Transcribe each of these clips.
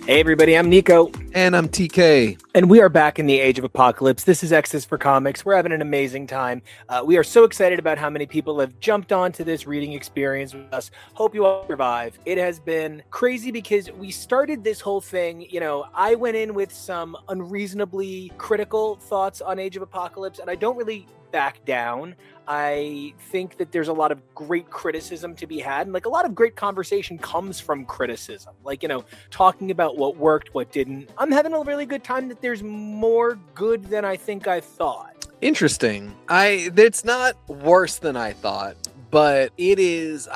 Hey everybody, I'm Nico. And I'm TK. And we are back in the age of apocalypse. This is X's for Comics. We're having an amazing time. We are so excited about how many people have jumped onto this reading experience with us. Hope you all survive. It has been crazy because we started this whole thing, I went in with some unreasonably critical thoughts on Age of Apocalypse, and I don't really back down. I think that there's a lot of great criticism to be had, and a lot of great conversation comes from criticism. Talking about what worked, what didn't. I'm having a really good time that there's more good than I think I thought. Interesting. It's not worse than I thought, but it is,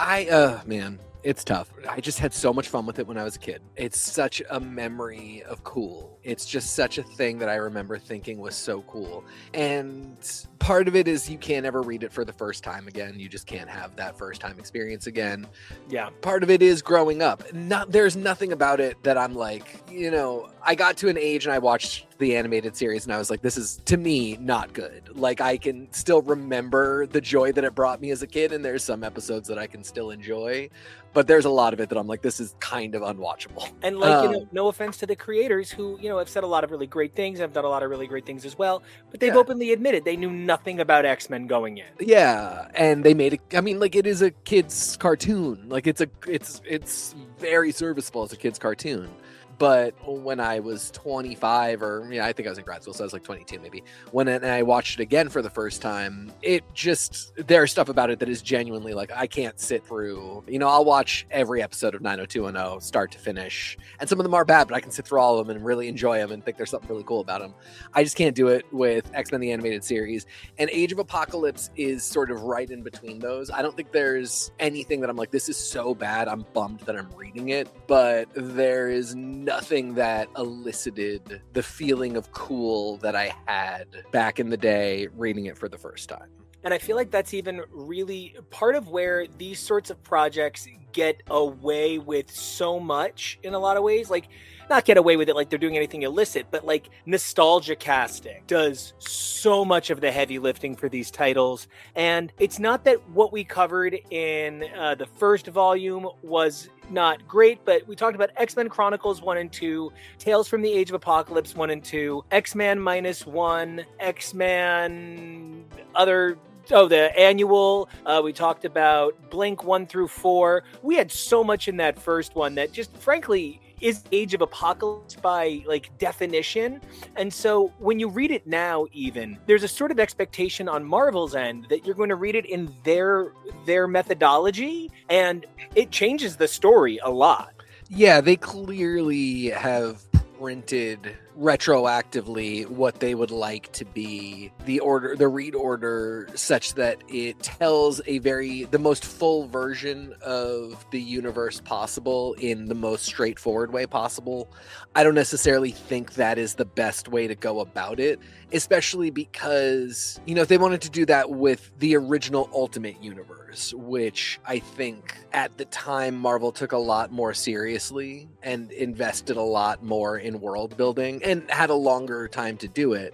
it's tough. I just had so much fun with it when I was a kid. It's such a memory of cool. It's just such a thing that I remember thinking was so cool. And part of it is you can't ever read it for the first time again. You just can't have that first time experience again. Yeah. Part of it is growing up. There's nothing about it that I'm like, I got to an age and I watched the animated series and I was like, this is, to me, not good. I can still remember the joy that it brought me as a kid, and there's some episodes that I can still enjoy, but there's a lot of it that I'm like, this is kind of unwatchable. And no offense to the creators who, have said a lot of really great things, have done a lot of really great things as well, but they've openly admitted they knew nothing about X-Men going in. Yeah, and they made it, it is a kid's cartoon. It's very serviceable as a kid's cartoon. But when I was 25, I think I was in grad school, so I was 22 maybe, when I watched it again for the first time, there's stuff about it that is genuinely I can't sit through. I'll watch every episode of 90210 start to finish, and some of them are bad, but I can sit through all of them and really enjoy them and think there's something really cool about them. I just can't do it with X-Men the Animated Series, and Age of Apocalypse is sort of right in between those. I don't think there's anything that I'm like, this is so bad, I'm bummed that I'm reading it, but there is nothing that elicited the feeling of cool that I had back in the day reading it for the first time. And I feel like that's even really part of where these sorts of projects get away with so much in a lot of ways. Not get away with it like they're doing anything illicit, but nostalgia casting does so much of the heavy lifting for these titles. And it's not that what we covered in the first volume was not great, but we talked about X-Men Chronicles 1 and 2, Tales from the Age of Apocalypse 1 and 2, X-Men -1, X-Men the annual. We talked about Blink 1 through 4. We had so much in that first one that just frankly is Age of Apocalypse by definition. And so when you read it now, even there's a sort of expectation on Marvel's end that you're going to read it in their methodology, and it changes the story a lot. Yeah, they clearly have printed retroactively what they would like to be the read order, such that it tells the most full version of the universe possible in the most straightforward way possible. I don't necessarily think that is the best way to go about it, especially because, if they wanted to do that with the original Ultimate Universe, which I think at the time Marvel took a lot more seriously and invested a lot more in world building and had a longer time to do it,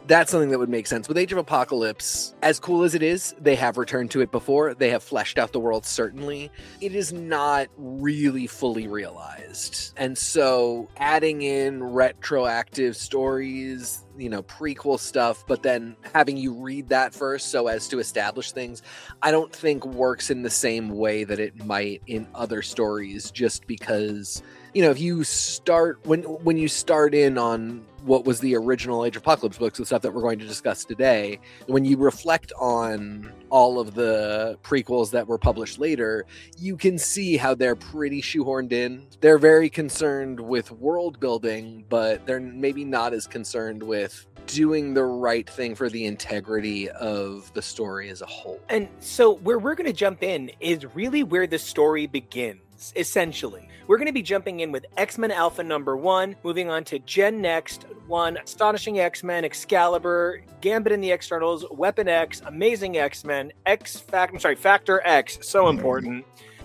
that's something that would make sense. With Age of Apocalypse, as cool as it is, they have returned to it before. They have fleshed out the world, certainly. It is not really fully realized. And so adding in retroactive stories, prequel stuff, but then having you read that first so as to establish things, I don't think works in the same way that it might in other stories, just because, if you start, when you start in on what was the original Age of Apocalypse books, the stuff that we're going to discuss today, when you reflect on all of the prequels that were published later, you can see how they're pretty shoehorned in. They're very concerned with world building, but they're maybe not as concerned with doing the right thing for the integrity of the story as a whole. And so where we're going to jump in is really where the story begins, essentially. We're going to be jumping in with X-Men Alpha _1, moving on to Gen Next 1, Astonishing X-Men, X-Calibre, Gambit and the X-Ternals, Weapon X, Amazing X-Men, Factor X, so important,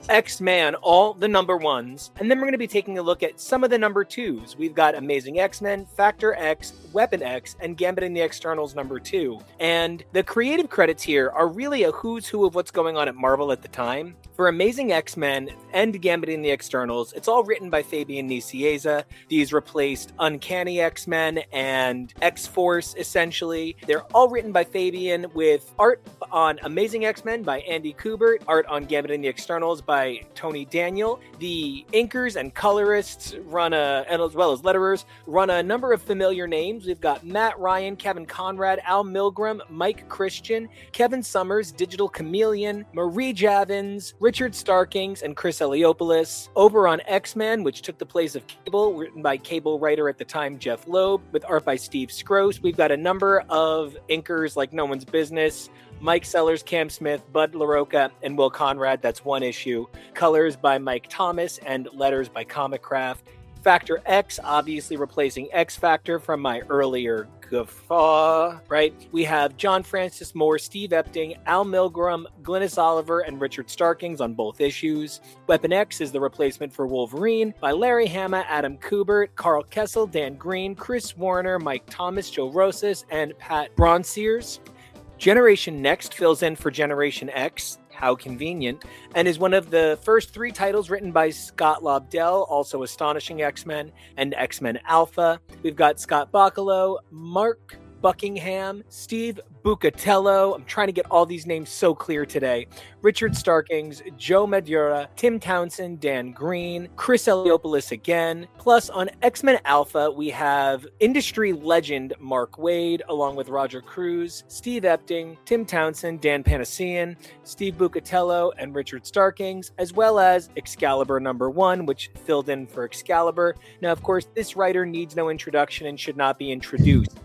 X-Man, all the number ones. And then we're going to be taking a look at some of the number twos. We've got Amazing X-Men, Factor X, Weapon X, and Gambit The X-Ternals number 2. And the creative credits here are really a who's who of what's going on at Marvel at the time. For Amazing X-Men and Gambit The X-Ternals, it's all written by Fabian Nicieza. These replaced Uncanny X-Men and X-Force, essentially. They're all written by Fabian, with art on Amazing X-Men by Andy Kubert, art on Gambit The X-Ternals by Tony Daniel. The inkers and colorists and as well as letterers, run a number of familiar names. We've got Matt Ryan, Kevin Conrad, Al Milgram, Mike Christian, Kevin Summers, Digital Chameleon, Marie Javins, Richard Starkings, and Chris Eliopoulos. Over on X-Men, which took the place of KEVO, written by KEVO writer at the time Jeff Loeb, with art by Steve Skroce. We've got a number of inkers like no one's business. Mike Sellers, Cam Smith, Bud LaRocca, and Will Conrad. That's one issue. Colors by Mike Thomas and letters by Comic Craft. Factor X, obviously replacing X Factor from my earlier guffaw, right? We have John Francis Moore, Steve Epting, Al Milgram, Glynis Oliver, and Richard Starkings on both issues. Weapon X is the replacement for Wolverine by Larry Hama, Adam Kubert, Carl Kessel, Dan Green, Chris Warner, Mike Thomas, Joe Rosas, and Pat Bronsears. Generation Next fills in for Generation X, how convenient, and is one of the first 3 titles written by Scott Lobdell, also Astonishing X-Men and X-Men Alpha. We've got Scott Bacalo, Mark Buckingham, Steve Bucatello, I'm trying to get all these names so clear today, Richard Starkings, Joe Madura, Tim Townsend, Dan Green, Chris Eliopoulos again. Plus on X-Men Alpha, we have industry legend Mark Waid, along with Roger Cruz, Steve Epting, Tim Townsend, Dan Panasian, Steve Bucatello, and Richard Starkings, as well as X-Calibre number 1, which filled in for X-Calibre. Now, of course, this writer needs no introduction and should not be introduced.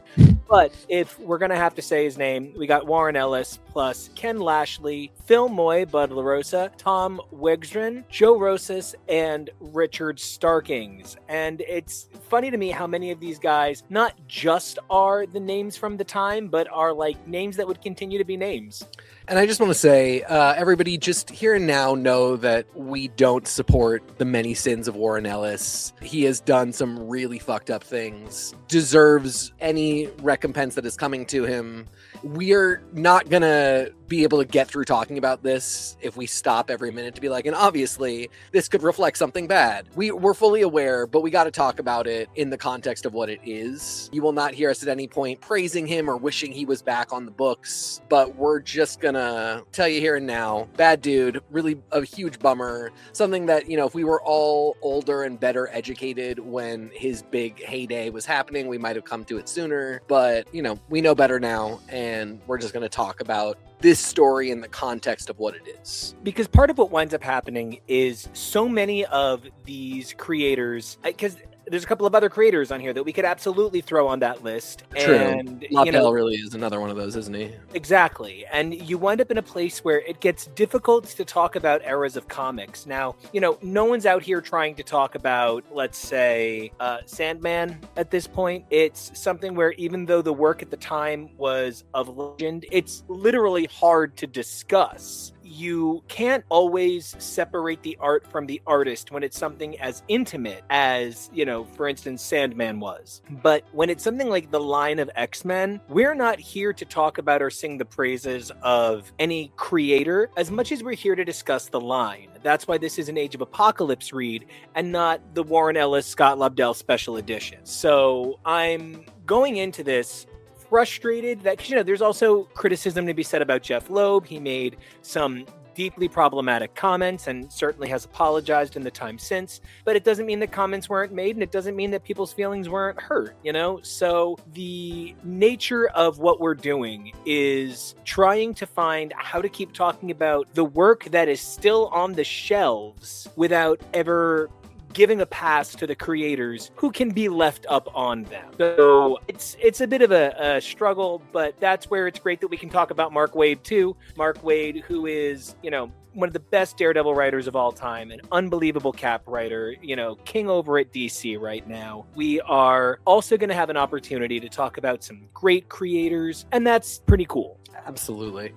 But if we're going to have to say his name, we got Warren Ellis plus Ken Lashley, Phil Moy, Bud LaRosa, Tom Wegstrin, Joe Rosas, and Richard Starkings. And it's funny to me how many of these guys not just are the names from the time, but are like names that would continue to be names. And I just want to say, everybody just here and now know that we don't support the many sins of Warren Ellis. He has done some really fucked up things, deserves any recompense that is coming to him. We're not going to be able to get through talking about this if we stop every minute to be like, and obviously this could reflect something bad. We're fully aware, but we got to talk about it in the context of what it is. You will not hear us at any point praising him or wishing he was back on the books, but we're just gonna tell you here and now, bad dude, really a huge bummer. Something that, you know, if we were all older and better educated when his big heyday was happening, we might have come to it sooner, but, you know, we know better now, and we're just gonna talk about this story in the context of what it is. Because part of what winds up happening is so many of these creators, because there's a couple of other creators on here that we could absolutely throw on that list. True. And Lobdell really is another one of those, isn't he? Exactly. And you wind up in a place where it gets difficult to talk about eras of comics. Now, you know, no one's out here trying to talk about, let's say, Sandman at this point. It's something where even though the work at the time was of legend, it's literally hard to discuss. You can't always separate the art from the artist when it's something as intimate as, you know, for instance, Sandman was. But when it's something like the line of X-Men, we're not here to talk about or sing the praises of any creator as much as we're here to discuss the line. That's why this is an Age of Apocalypse read and not the Warren Ellis, Scott Lobdell special edition. So I'm going into this frustrated that, you know, there's also criticism to be said about Jeff Loeb. He made some deeply problematic comments and certainly has apologized in the time since, but it doesn't mean that comments weren't made, and it doesn't mean that people's feelings weren't hurt, you know? So the nature of what we're doing is trying to find how to keep talking about the work that is still on the shelves without ever giving a pass to the creators who can be left up on them. So it's a bit of a struggle, but that's where it's great that we can talk about Mark Waid too. Mark Waid, who is, you know, one of the best Daredevil writers of all time, an unbelievable Cap writer, you know, king over at DC right now. We are also going to have an opportunity to talk about some great creators, and that's pretty cool. Absolutely.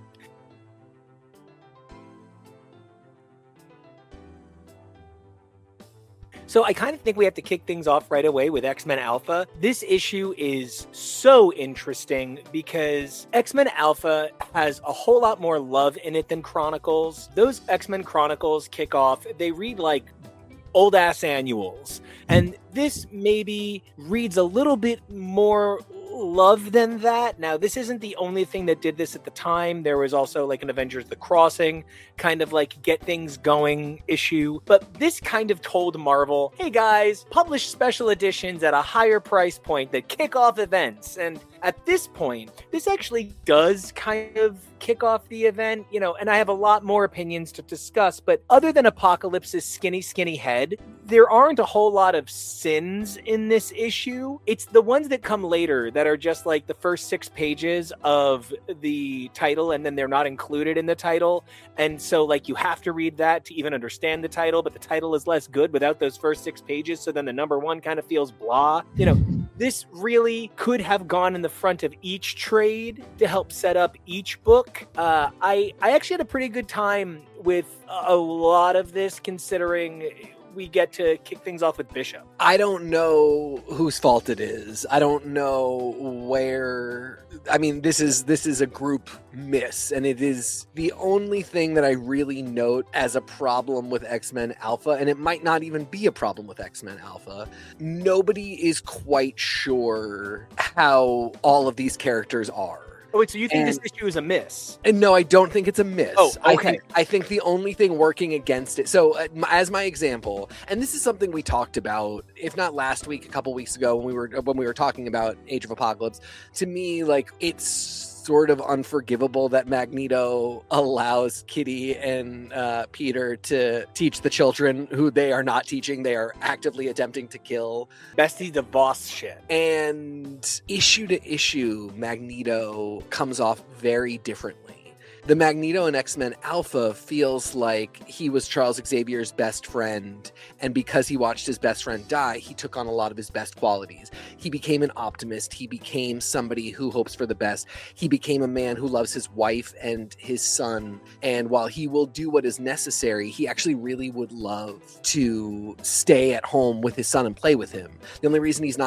So I kind of think we have to kick things off right away with X-Men Alpha. This issue is so interesting because X-Men Alpha has a whole lot more love in it than Chronicles. Those X-Men Chronicles kick off, they read like old ass annuals. And this maybe reads a little bit more love than that. Now, this isn't the only thing that did this at the time. There was also like an Avengers The Crossing, kind of like get things going issue. But this kind of told Marvel, hey guys, publish special editions at a higher price point that kick off events. And at this point, this actually does kind of kick off the event, and I have a lot more opinions to discuss, but other than Apocalypse's skinny head, there aren't a whole lot of sins in this issue. It's the ones that come later that are just like the first 6 pages of the title, and then they're not included in the title. And so like you have to read that to even understand the title, but the title is less good without those first 6 pages. So then the number 1 kind of feels blah. This really could have gone in the front of each trade to help set up each book. I actually had a pretty good time with a lot of this, considering we get to kick things off with Bishop. I don't know whose fault it is. I don't know where. I mean, this is a group miss, and it is the only thing that I really note as a problem with X-Men Alpha, and it might not even be a problem with X-Men Alpha. Nobody is quite sure how all of these characters are. Oh, wait, so you think this issue is a miss? And no, I don't think it's a miss. Oh, okay. I think the only thing working against it. So, as my example, and this is something we talked about, if not last week, a couple weeks ago when we were talking about Age of Apocalypse. To me, like, it's sort of unforgivable that Magneto allows Kitty and Peter to teach the children who they are not teaching. They are actively attempting to kill. Bestie the boss shit. And issue to issue, Magneto comes off very differently. The Magneto in X-Men Alpha feels like he was Charles Xavier's best friend, and because he watched his best friend die, he took on a lot of his best qualities. He became an optimist. He became somebody who hopes for the best. He became a man who loves his wife and his son, and while he will do what is necessary, he actually really would love to stay at home with his son and play with him. The only reason he's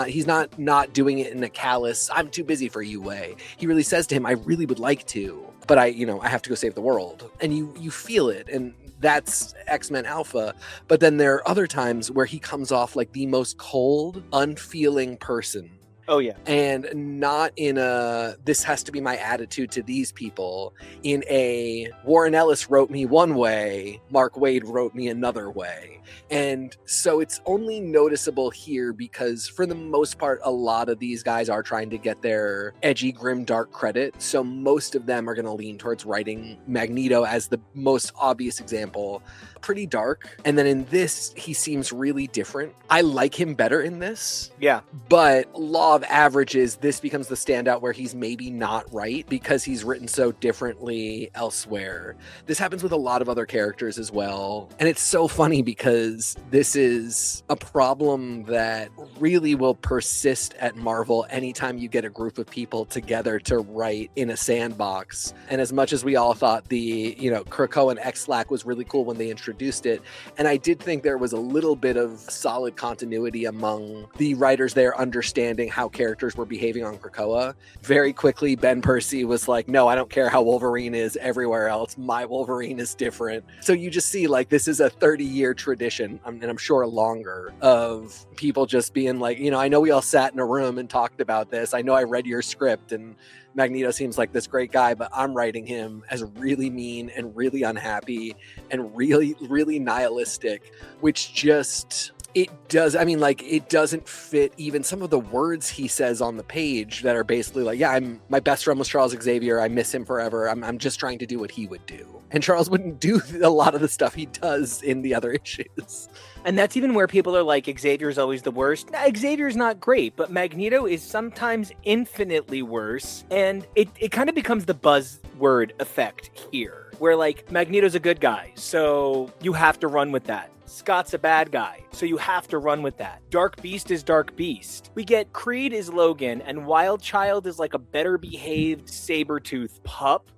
not doing it in a callous, I'm too busy for you way. He really says to him, I really would like to, but I have to go save the world. And you feel it. And that's X-Men Alpha. But then there are other times where he comes off like the most cold, unfeeling person. Oh, yeah. And not in a, this has to be my attitude to these people, in a, Warren Ellis wrote me one way, Mark Waid wrote me another way. And so it's only noticeable here because for the most part, a lot of these guys are trying to get their edgy, grim, dark credit. So most of them are going to lean towards writing Magneto as the most obvious example. Pretty dark. And then in this, he seems really different. I like him better in this. Yeah. But law of averages, this becomes the standout where he's maybe not right because he's written so differently elsewhere. This happens with a lot of other characters as well. And it's so funny because this is a problem that really will persist at Marvel anytime you get a group of people together to write in a sandbox. And as much as we all thought the, Krakoa and X-Slack was really cool when they introduced it, and I did think there was a little bit of solid continuity among the writers there understanding how characters were behaving on Krakoa. Very quickly, Ben Percy was like, no, I don't care how Wolverine is everywhere else. My Wolverine is different. So you just see like this is a 30-year tradition, and I'm sure longer, of people just being like, I know we all sat in a room and talked about this. I know I read your script and Magneto seems like this great guy, but I'm writing him as really mean and really unhappy and really, really nihilistic, which just... it doesn't fit even some of the words he says on the page that are basically like, yeah, my best friend was Charles Xavier. I miss him forever. I'm just trying to do what he would do. And Charles wouldn't do a lot of the stuff he does in the other issues. And that's even where people are like, Xavier's always the worst. Nah, Xavier's not great, but Magneto is sometimes infinitely worse. And it kind of becomes the buzzword effect here, where like Magneto's a good guy, so you have to run with that. Scott's a bad guy, so you have to run with that. Dark Beast is Dark Beast. We get Creed is Logan, and Wild Child is like a better behaved Sabretooth pup.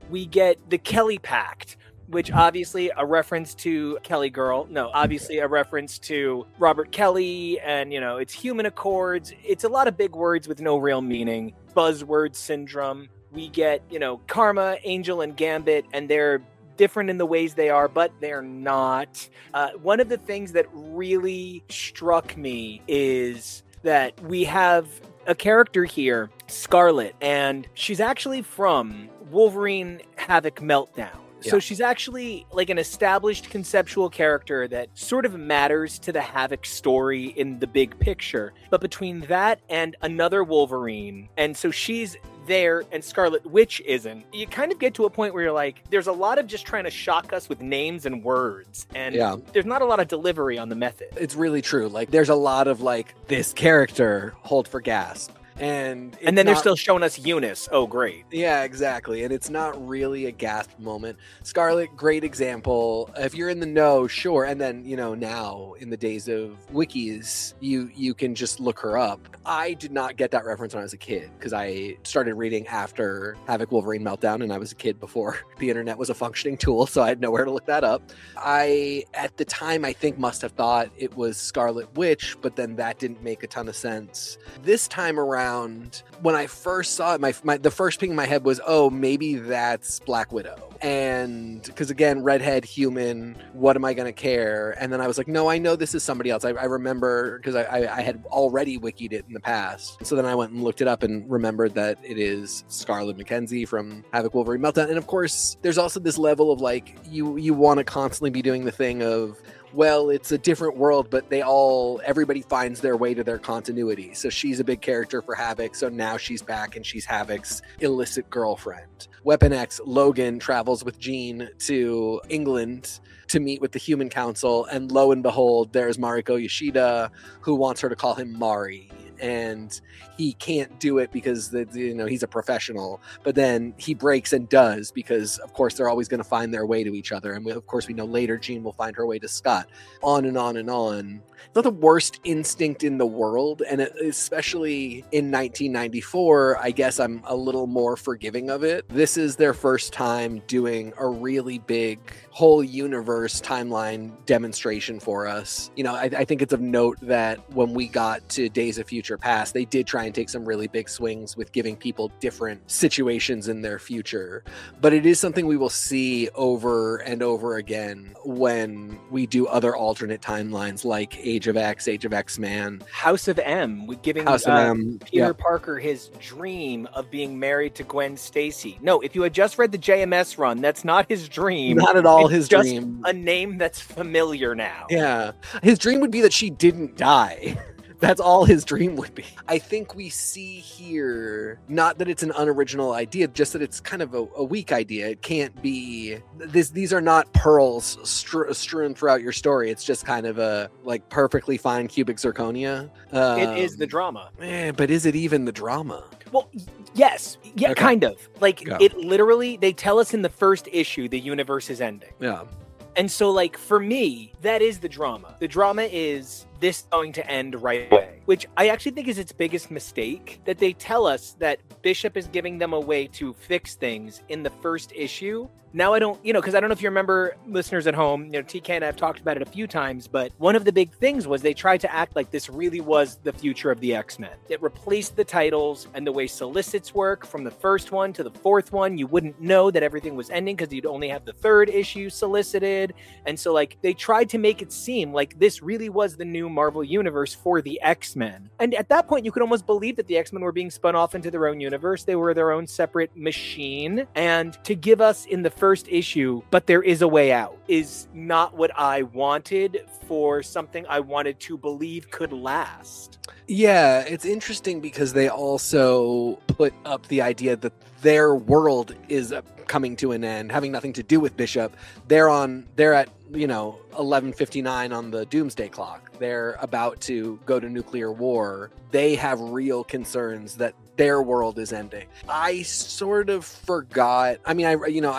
We get the Kelly Pact, which obviously a reference to Kelly Girl. No, obviously a reference to Robert Kelly, and it's human accords. It's a lot of big words with no real meaning. Buzzword syndrome. We get, Karma, Angel, and Gambit, and they're different in the ways they are, but they're not. One of the things that really struck me is that we have a character here, Scarlet, and she's actually from Wolverine Havoc Meltdown. Yeah. So she's actually like an established conceptual character that sort of matters to the Havoc story in the big picture. But between that and another Wolverine, and so she's there and Scarlet Witch isn't, you kind of get to a point where you're like, there's a lot of just trying to shock us with names and words, and there's not a lot of delivery on the method. It's really true. Like, there's a lot of like, this character, hold for gasp. And then they're still showing us Eunice. Oh, great. Yeah, exactly. And it's not really a gasp moment. Scarlet, great example. If you're in the know, sure. And then, now in the days of wikis, you can just look her up. I did not get that reference when I was a kid because I started reading after Havoc Wolverine Meltdown, and I was a kid before the internet was a functioning tool, so I had nowhere to look that up. I, at the time, I think must have thought it was Scarlet Witch, but then that didn't make a ton of sense. This time around, when I first saw it, the first ping in my head was, oh, maybe that's Black Widow. And because again, redhead, human, what am I going to care? And then I was like, no, I know this is somebody else. I remember because I had already wikied it in the past. So then I went and looked it up and remembered that it is Scarlett McKenzie from Havoc Wolverine Meltdown. And of course, there's also this level of like, you want to constantly be doing the thing of, well, it's a different world, but everybody finds their way to their continuity. So she's a big character for Havoc. So now she's back and she's Havoc's illicit girlfriend. Weapon X, Logan travels with Jean to England to meet with the Human Council. And lo and behold, there's Mariko Yoshida, who wants her to call him Mari. And he can't do it because he's a professional, but then he breaks and does because of course they're always going to find their way to each other. And of course we know later Jean will find her way to Scott, on and on and on. It's not the worst instinct in the world. And especially in 1994, I guess I'm a little more forgiving of it. This is their first time doing a really big whole universe timeline demonstration for us. I think it's of note that when we got to Days of Future Past, they did try and take some really big swings with giving people different situations in their future. But it is something we will see over and over again when we do other alternate timelines like Age of X, Age of X-Man. House of M, giving Peter Parker his dream of being married to Gwen Stacy. No, if you had just read the JMS run, that's not his dream. Not at all his just dream. A name that's familiar now. Yeah. His dream would be that she didn't die. That's all his dream would be. I think we see here, not that it's an unoriginal idea, just that it's kind of a weak idea. It can't be, these are not pearls strewn throughout your story. It's just kind of a like perfectly fine cubic zirconia. It is the drama. But is it even the drama? Well, yes. Yeah, Okay. Kind of. Like, Yeah. It literally, they tell us in the first issue the universe is ending. Yeah. And so, like, for me, that is the drama. The drama is this going to end right away, which I actually think is its biggest mistake, that they tell us that Bishop is giving them a way to fix things in the first issue. Now I don't, because I don't know if you remember, listeners at home, TK and I have talked about it a few times, but one of the big things was they tried to act like this really was the future of the X-Men. It replaced the titles and the way solicits work from the first one to the fourth one. You wouldn't know that everything was ending because you'd only have the third issue solicited. And so like they tried to make it seem like this really was the new Marvel universe for the X-Men. And at that point, you could almost believe that the X-Men were being spun off into their own universe. They were their own separate machine. And to give us in the first issue, but there is a way out, is not what I wanted for something I wanted to believe could last. Yeah, it's interesting because they also put up the idea that their world is coming to an end, having nothing to do with Bishop. They're at 11:59 on the doomsday clock. They're about to go to nuclear war. They have real concerns that their world is ending. I sort of forgot. I mean, I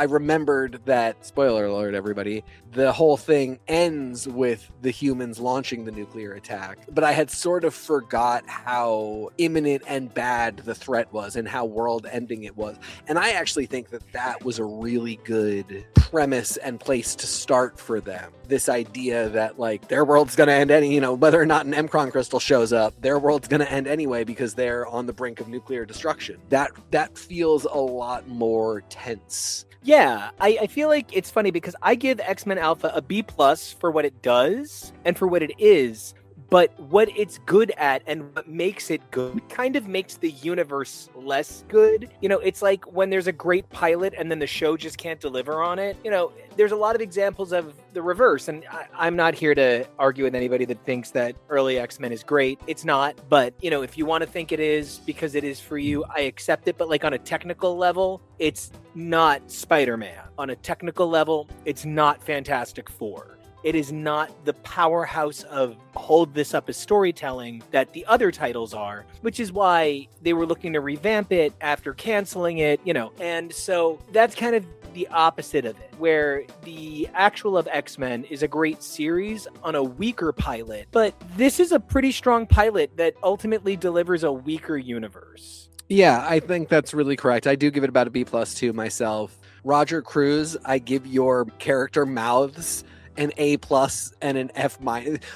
remembered that, spoiler alert, everybody, the whole thing ends with the humans launching the nuclear attack. But I had sort of forgot how imminent and bad the threat was and how world ending it was. And I actually think that that was a really good premise and place to start for them. This idea that like their world's going to end whether or not an Mcron crystal shows up, their world's going to end anyway because they're on the brink of nuclear destruction. That feels a lot more tense. Yeah, I feel like it's funny because I give X-Men Alpha a B+ for what it does and for what it is. But what it's good at and what makes it good kind of makes the universe less good. It's like when there's a great pilot and then the show just can't deliver on it. There's a lot of examples of the reverse. And I'm not here to argue with anybody that thinks that early X-Men is great. It's not. But, if you want to think it is because it is for you, I accept it. But like on a technical level, it's not Spider-Man. On a technical level, it's not Fantastic Four. It is not the powerhouse of hold this up as storytelling that the other titles are, which is why they were looking to revamp it after canceling it, And so that's kind of the opposite of it, where the actual of X-Men is a great series on a weaker pilot, but this is a pretty strong pilot that ultimately delivers a weaker universe. Yeah, I think that's really correct. I do give it about a B+ too myself. Roger Cruz, I give your character mouths an A+ and an F-.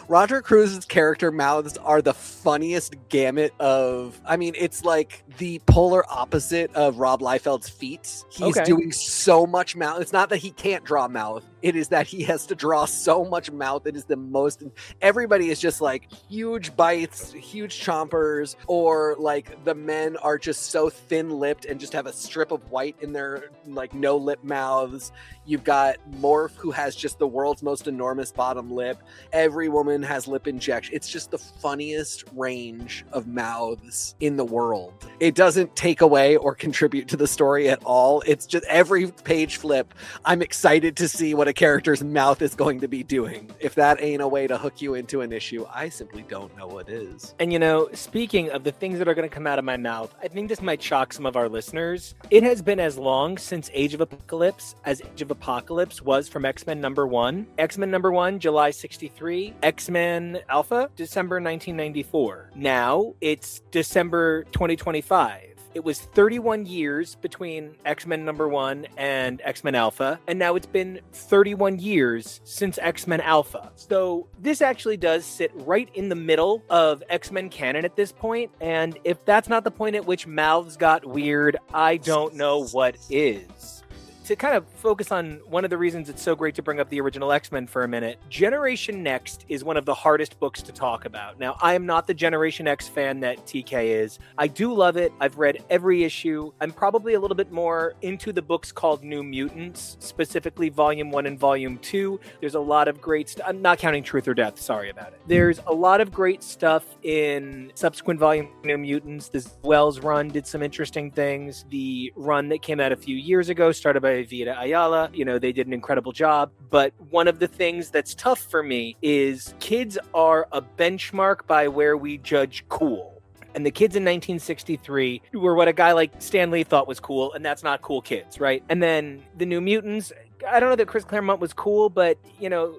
Roger Cruz's character mouths are the funniest gamut of, it's like the polar opposite of Rob Liefeld's feet. He's doing so much mouth. It's not that he can't draw mouth. It is that he has to draw so much mouth. It is the most, everybody is just like huge bites, huge chompers, or like the men are just so thin-lipped and just have a strip of white in their like no lip mouths. You've got Morph, who has just the world's most enormous bottom lip. Every woman has lip injection. It's just the funniest range of mouths in the world. It doesn't take away or contribute to the story at all. It's just every page flip, I'm excited to see what a character's mouth is going to be doing. If that ain't a way to hook you into an issue, I simply don't know what is. And speaking of the things that are going to come out of my mouth, I think this might shock some of our listeners. It has been as long since Age of Apocalypse as Age of Apocalypse was from X-Men #1. X-Men #1, July 63. X-Men Alpha, December 1994. Now it's December 2025. It was 31 years between X-Men #1 and X-Men Alpha, and now it's been 31 years since X-Men Alpha. So this actually does sit right in the middle of X-Men canon at this point, and if that's not the point at which mouths got weird, I don't know what is. To kind of focus on one of the reasons it's so great to bring up the original X-Men for a minute, Generation Next is one of the hardest books to talk about. Now, I am not the Generation X fan that TK is. I do love it. I've read every issue. I'm probably a little bit more into the books called New Mutants, specifically Volume 1 and Volume 2. There's a lot of great stuff. I'm not counting Truth or Death. Sorry about it. There's a lot of great stuff in subsequent volume New Mutants. This Wells run did some interesting things. The run that came out a few years ago, started by Vita Ayala, they did an incredible job. But one of the things that's tough for me is kids are a benchmark by where we judge cool. And the kids in 1963 were what a guy like Stan Lee thought was cool, and that's not cool kids, right? And then the New Mutants, I don't know that Chris Claremont was cool, but,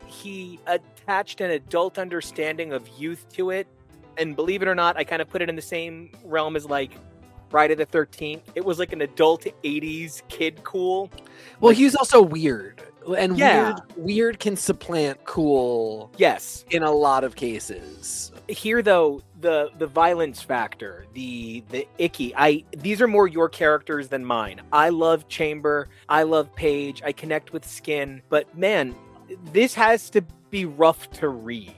he attached an adult understanding of youth to it. And believe it or not, I kind of put it in the same realm as like Friday the 13th. It was like an adult 80s kid cool. Well, he's also weird. And weird can supplant cool. Yes. In a lot of cases. Here, though, the violence factor, the icky, these are more your characters than mine. I love Chamber. I love Page. I connect with Skin. But man, this has to be rough to read.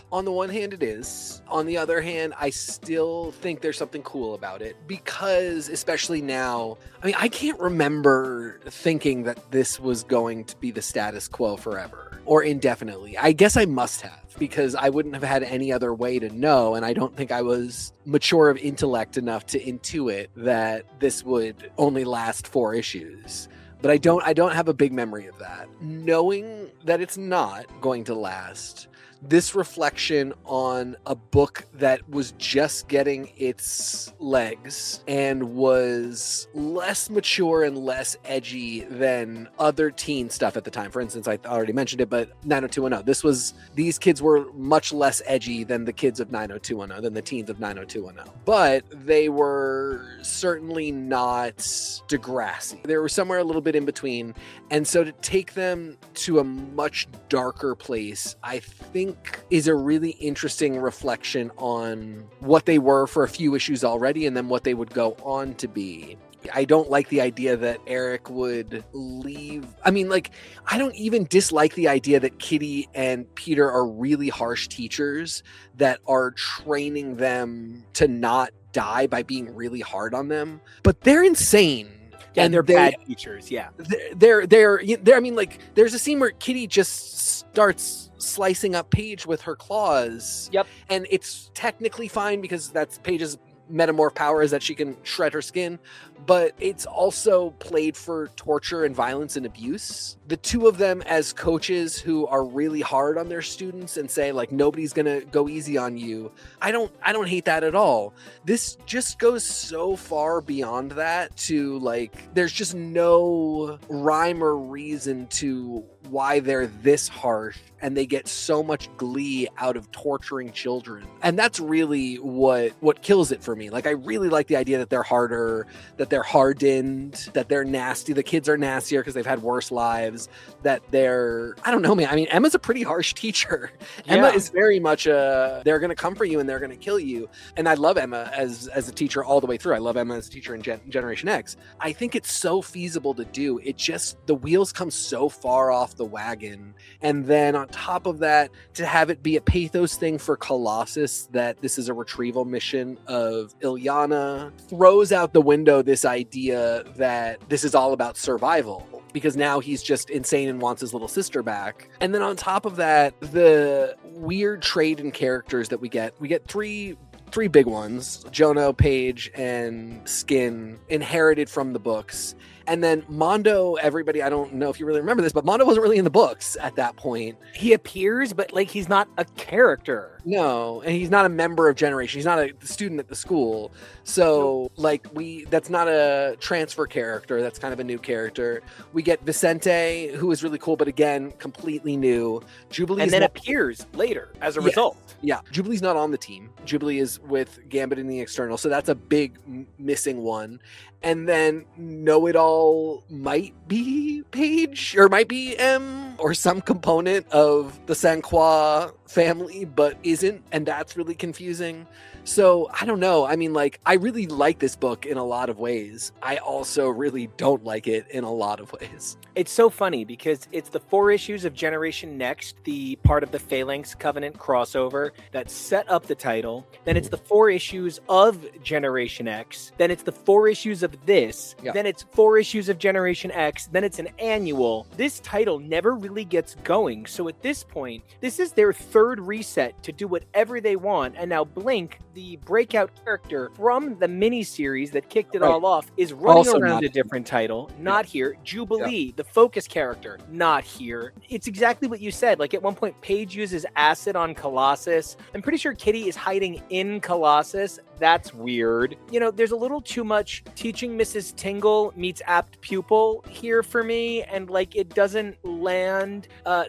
On the one hand, it is. On the other hand, I still think there's something cool about it because, especially now, I can't remember thinking that this was going to be the status quo forever or indefinitely. I guess I must have because I wouldn't have had any other way to know, and I don't think I was mature of intellect enough to intuit that this would only last 4 issues. but I don't have a big memory of that. Knowing that it's not going to last, this reflection on a book that was just getting its legs and was less mature and less edgy than other teen stuff at the time. For instance, I already mentioned it, but 90210. These kids were much less edgy than the kids of 90210, than the teens of 90210. But they were certainly not Degrassi. They were somewhere a little bit in between. And so to take them to a much darker place, I think is a really interesting reflection on what they were for a few issues already and then what they would go on to be. I don't like the idea that Eric would leave. I mean, like, I don't even dislike the idea that Kitty and Peter are really harsh teachers that are training them to not die by being really hard on them. But they're insane. Yeah, and they're bad teachers. Yeah, they're. I mean, like, there's a scene where Kitty just starts slicing up Paige with her claws. Yep, and it's technically fine because that's Paige's metamorph power, is that she can shred her skin, but it's also played for torture and violence and abuse. The two of them as coaches who are really hard on their students and say, like, nobody's gonna go easy on you. I don't hate that at all. This just goes so far beyond that to, like, there's just no rhyme or reason to why they're this harsh, and they get so much glee out of torturing children. And that's really what kills it for me. Like, I really like the idea that they're harder, that they're hardened, that they're nasty. The kids are nastier because they've had worse lives, that they're, I don't know, man. I mean, Emma's a pretty harsh teacher. Yeah. Emma is very much they're going to come for you and they're going to kill you. And I love Emma as a teacher all the way through. I love Emma as a teacher in Generation X. I think it's so feasible to do. It just, the wheels come so far off the wagon. And then on top of that, to have it be a pathos thing for Colossus, that this is a retrieval mission of Ilyana, throws out the window this idea that this is all about survival, because now he's just insane and wants his little sister back. And then on top of that, the weird trade in characters that we get three big ones: Jono, Paige, and Skin, inherited from the books. And then Mondo, everybody, I don't know if you really remember this, but Mondo wasn't really in the books at that point. He appears, but, like, he's not a character. No, and he's not a member of Generation. He's not a student at the school. So, like, that's not a transfer character. That's kind of a new character. We get Vicente, who is really cool, but again, completely new. Jubilee, and then appears later as a result. Yeah, Jubilee's not on the team. Jubilee is with Gambit and the X-Ternals, so that's a big missing one. And then Know-It-All might be Paige, or might be M, or some component of the Sanqua family, but isn't, and that's really confusing. So, I don't know. I mean, like, I really like this book in a lot of ways. I also really don't like it in a lot of ways. It's so funny because it's the 4 issues of Generation Next, the part of the Phalanx Covenant crossover that set up the title. Then it's the 4 issues of Generation X. Then it's the 4 issues of this. Yeah. Then it's 4 issues of Generation X. Then it's an annual. This title never really gets going. So at this point, this is their 3rd reset to do whatever they want. And now Blink, the breakout character from the miniseries that kicked it all off, is running also around a different title. Not here. Jubilee, the focus character, not here. It's exactly what you said. Like, at one point, Paige uses acid on Colossus. I'm pretty sure Kitty is hiding in Colossus. That's weird. You know, there's a little too much teaching Mrs. Tingle meets apt pupil here for me, and, like, it doesn't land.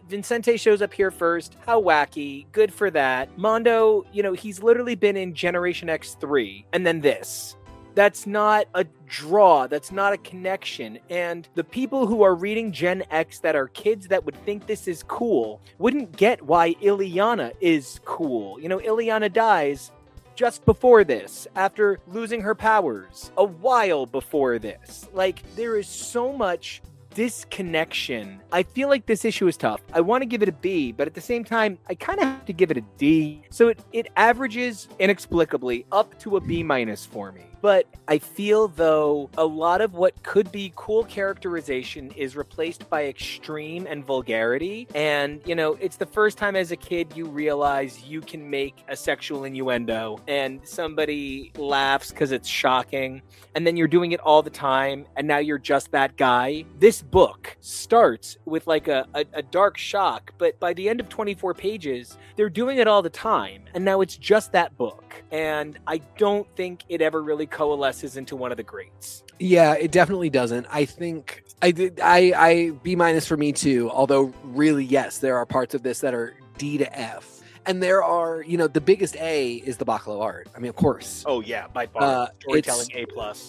Vincente shows up here first. How wacky. Good for that. Mondo, you know, he's literally been in Generation X3, and then this. That's not a draw. That's not a connection. And the people who are reading Gen X that are kids that would think this is cool wouldn't get why Ilyana is cool. You know, Ilyana dies just before this, after losing her powers, a while before this. Like, there is so much disconnection. I feel like this issue is tough. I want to give it a B, but at the same time, I kind of have to give it a D. So it averages inexplicably up to a B- for me. But I feel, though, a lot of what could be cool characterization is replaced by extreme and vulgarity. And, you know, it's the first time as a kid you realize you can make a sexual innuendo and somebody laughs because it's shocking. And then you're doing it all the time. And now you're just that guy. This this book starts with like a dark shock, but by the end of 24 pages, they're doing it all the time. And now it's just that book. And I don't think it ever really coalesces into one of the greats. Yeah, it definitely doesn't. I think I B- for me too, although really, yes, there are parts of this that are D to F. And there are, the biggest A is the Bacalo art. I mean, of course. Oh yeah, by far. Storytelling A+.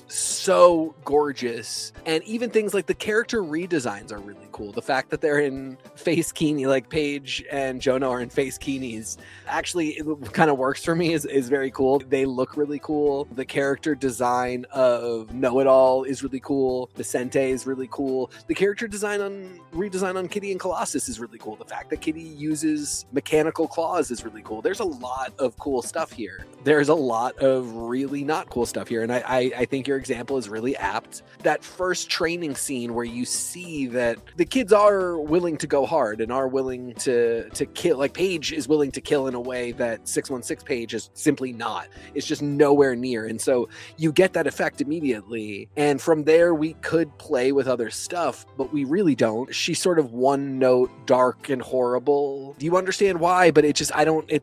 So gorgeous. And even things like the character redesigns are really cool. The fact that they're in face kini, like Paige and Jonah are in face kinis, actually it kind of works for me, is very cool. They look really cool. The character design of Know-It-All is really cool. Vicente is really cool. The character redesign on Kitty and Colossus is really cool. The fact that Kitty uses mechanical claws is really cool. There's a lot of cool stuff here. There's a lot of really not cool stuff here. And I think your example is really apt. That first training scene where you see that the kids are willing to go hard and are willing to kill, like Paige is willing to kill in a way that 616 Paige is simply not. It's just nowhere near. And so you get that effect immediately. And from there, we could play with other stuff, but we really don't. She's sort of one note, dark and horrible. Do you understand why? But it just,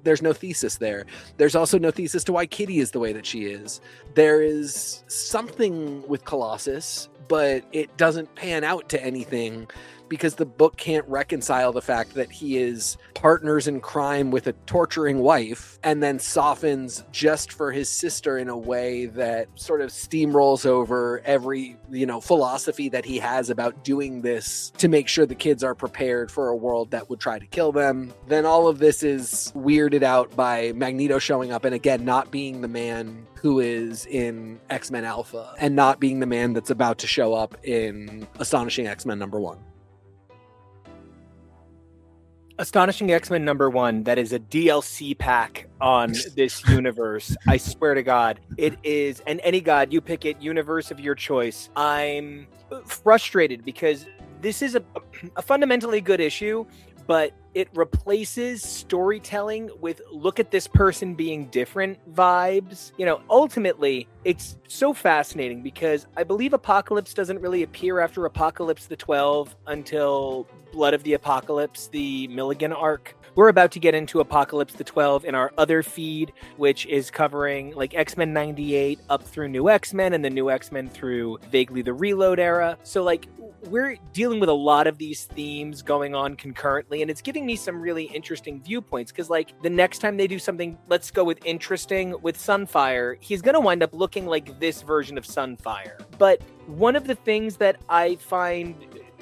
there's no thesis there. There's also no thesis to why Kitty is the way that she is. There is something with Colossus, but it doesn't pan out to anything because the book can't reconcile the fact that he is partners in crime with a torturing wife and then softens just for his sister in a way that sort of steamrolls over every, philosophy that he has about doing this to make sure the kids are prepared for a world that would try to kill them. Then all of this is weirded out by Magneto showing up and again, not being the man who is in X-Men Alpha and not being the man that's about to show up in Astonishing X-Men #1. Astonishing X-Men #1, that is a DLC pack on this universe. I swear to God, it is, and any god, you pick it, universe of your choice. I'm frustrated because this is a fundamentally good issue, but it replaces storytelling with look at this person being different vibes. Ultimately, it's so fascinating because I believe Apocalypse doesn't really appear after Apocalypse the 12 until Blood of the Apocalypse, the Milligan arc. We're about to get into Apocalypse the 12 in our other feed, which is covering like X-Men 98 up through New X-Men and the New X-Men through vaguely the Reload era. So like we're dealing with a lot of these themes going on concurrently, and it's giving me some really interesting viewpoints because like the next time they do something, let's go with interesting with Sunfire, he's going to wind up looking like this version of Sunfire. But one of the things that I find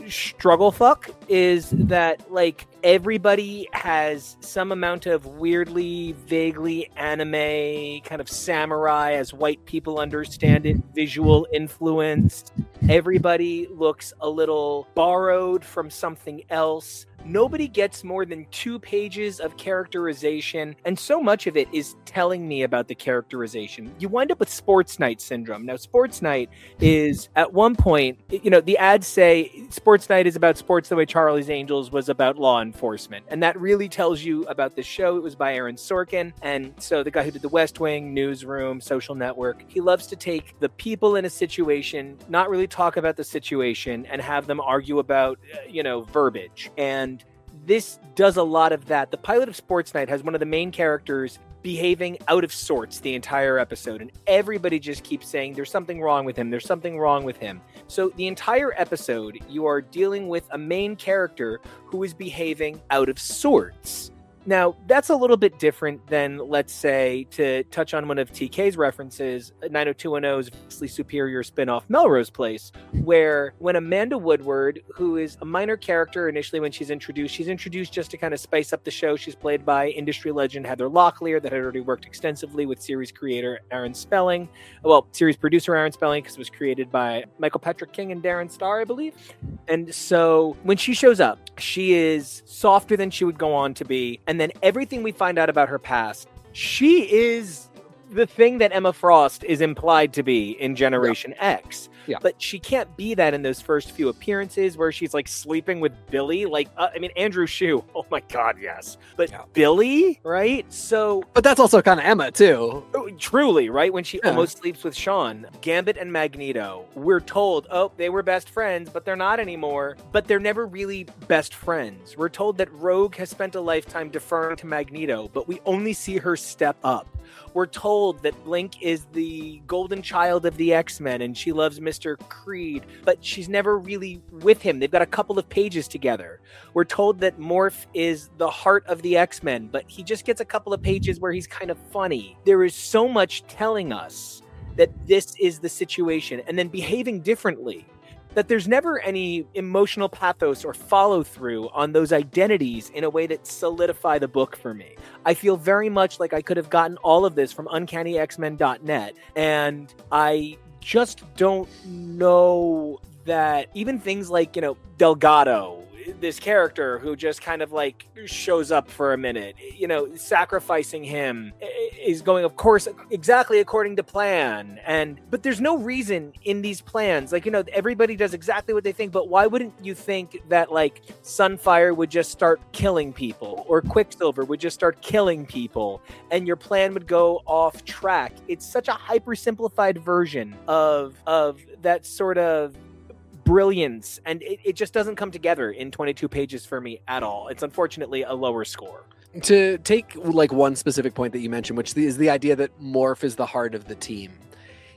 struggle fuck is that like everybody has some amount of weirdly, vaguely anime kind of samurai, as white people understand it, visual influenced. Everybody looks a little borrowed from something else. Nobody gets more than 2 pages of characterization, and so much of it is telling me about the characterization. You wind up with Sports Night syndrome. Now, Sports Night is, at one point, the ads say Sports Night is about sports the way Charlie's Angels was about law enforcement, and that really tells you about the show. It was by Aaron Sorkin, and so the guy who did The West Wing, Newsroom, Social Network, he loves to take the people in a situation, not really talk about the situation, and have them argue about, verbiage. And this does a lot of that. The pilot of Sports Night has one of the main characters behaving out of sorts the entire episode, and everybody just keeps saying there's something wrong with him, there's something wrong with him. So the entire episode, you are dealing with a main character who is behaving out of sorts. Now, that's a little bit different than, let's say, to touch on one of TK's references, 90210's vastly superior spin-off Melrose Place, where when Amanda Woodward, who is a minor character initially when she's introduced just to kind of spice up the show. She's played by industry legend Heather Locklear that had already worked extensively with series creator Aaron Spelling. Well, series producer Aaron Spelling, because it was created by Michael Patrick King and Darren Star, I believe. And so when she shows up, she is softer than she would go on to be. And then everything we find out about her past, she is the thing that Emma Frost is implied to be in Generation X. Yeah. But she can't be that in those first few appearances where she's like sleeping with Billy. Like, I mean, Andrew Shue. Oh my God, yes. But Billy, right? So. But that's also kind of Emma, too. Truly, right? When she almost sleeps with Sean. Gambit and Magneto. We're told, oh, they were best friends, but they're not anymore. But they're never really best friends. We're told that Rogue has spent a lifetime deferring to Magneto, but we only see her step up. We're told that Blink is the golden child of the X-Men and she loves Mr. Creed, but she's never really with him. They've got a couple of pages together. We're told that Morph is the heart of the X-Men, but he just gets a couple of pages where he's kind of funny. There is so much telling us that this is the situation and then behaving differently. That there's never any emotional pathos or follow through on those identities in a way that solidify the book for me. I feel very much like I could have gotten all of this from UncannyX-Men.net, and I just don't know that even things like, Delgado, this character who just kind of like shows up for a minute, sacrificing him is going, of course, exactly according to plan. But there's no reason in these plans, like, everybody does exactly what they think, but why wouldn't you think that like Sunfire would just start killing people or Quicksilver would just start killing people and your plan would go off track? It's such a hyper simplified version of that sort of brilliance, and it just doesn't come together in 22 pages for me at all. It's unfortunately a lower score. To take like one specific point that you mentioned, which is the idea that Morph is the heart of the team.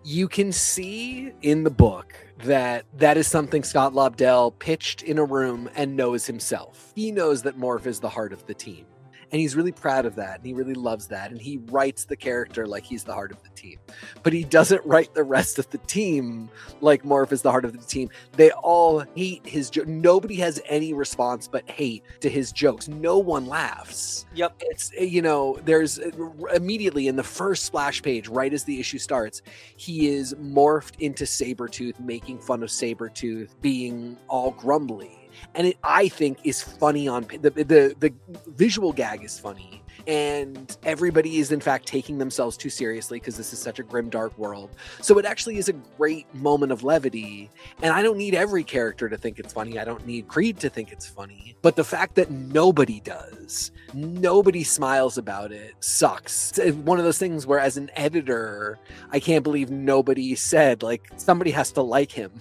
You can see in the book that is something Scott Lobdell pitched in a room and knows himself. He knows that Morph is the heart of the team. And he's really proud of that, and he really loves that, and he writes the character like he's the heart of the team. But he doesn't write the rest of the team like Morph is the heart of the team. They all hate his joke. Nobody has any response but hate to his jokes. No one laughs. Yep. It's, there's immediately in the first splash page, right as the issue starts, he is morphed into Sabretooth, making fun of Sabretooth, being all grumbly. And it, I think, is funny on the visual gag is funny, and everybody is in fact taking themselves too seriously because this is such a grim, dark world. So it actually is a great moment of levity, and I don't need every character to think it's funny. I don't need Creed to think it's funny, but the fact that nobody does, nobody smiles about it, sucks. It's one of those things where, as an editor, I can't believe nobody said, like, somebody has to like him.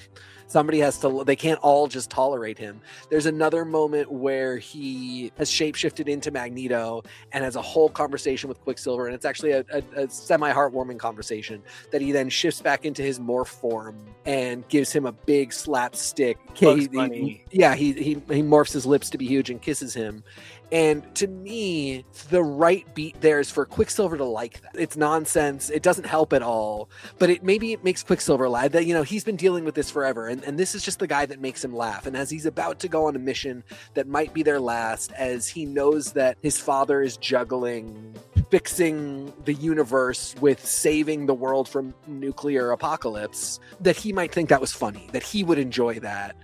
Somebody has to, they can't all just tolerate him. There's another moment where he has shapeshifted into Magneto and has a whole conversation with Quicksilver. And it's actually a semi-heartwarming conversation that he then shifts back into his morph form and gives him a big slapstick. He morphs his lips to be huge and kisses him. And to me, the right beat there is for Quicksilver to like that. It's nonsense. It doesn't help at all. But it makes Quicksilver laugh. That, he's been dealing with this forever. And this is just the guy that makes him laugh. And as he's about to go on a mission that might be their last, as he knows that his father is juggling fixing the universe with saving the world from nuclear apocalypse, that he might think that was funny, that he would enjoy that.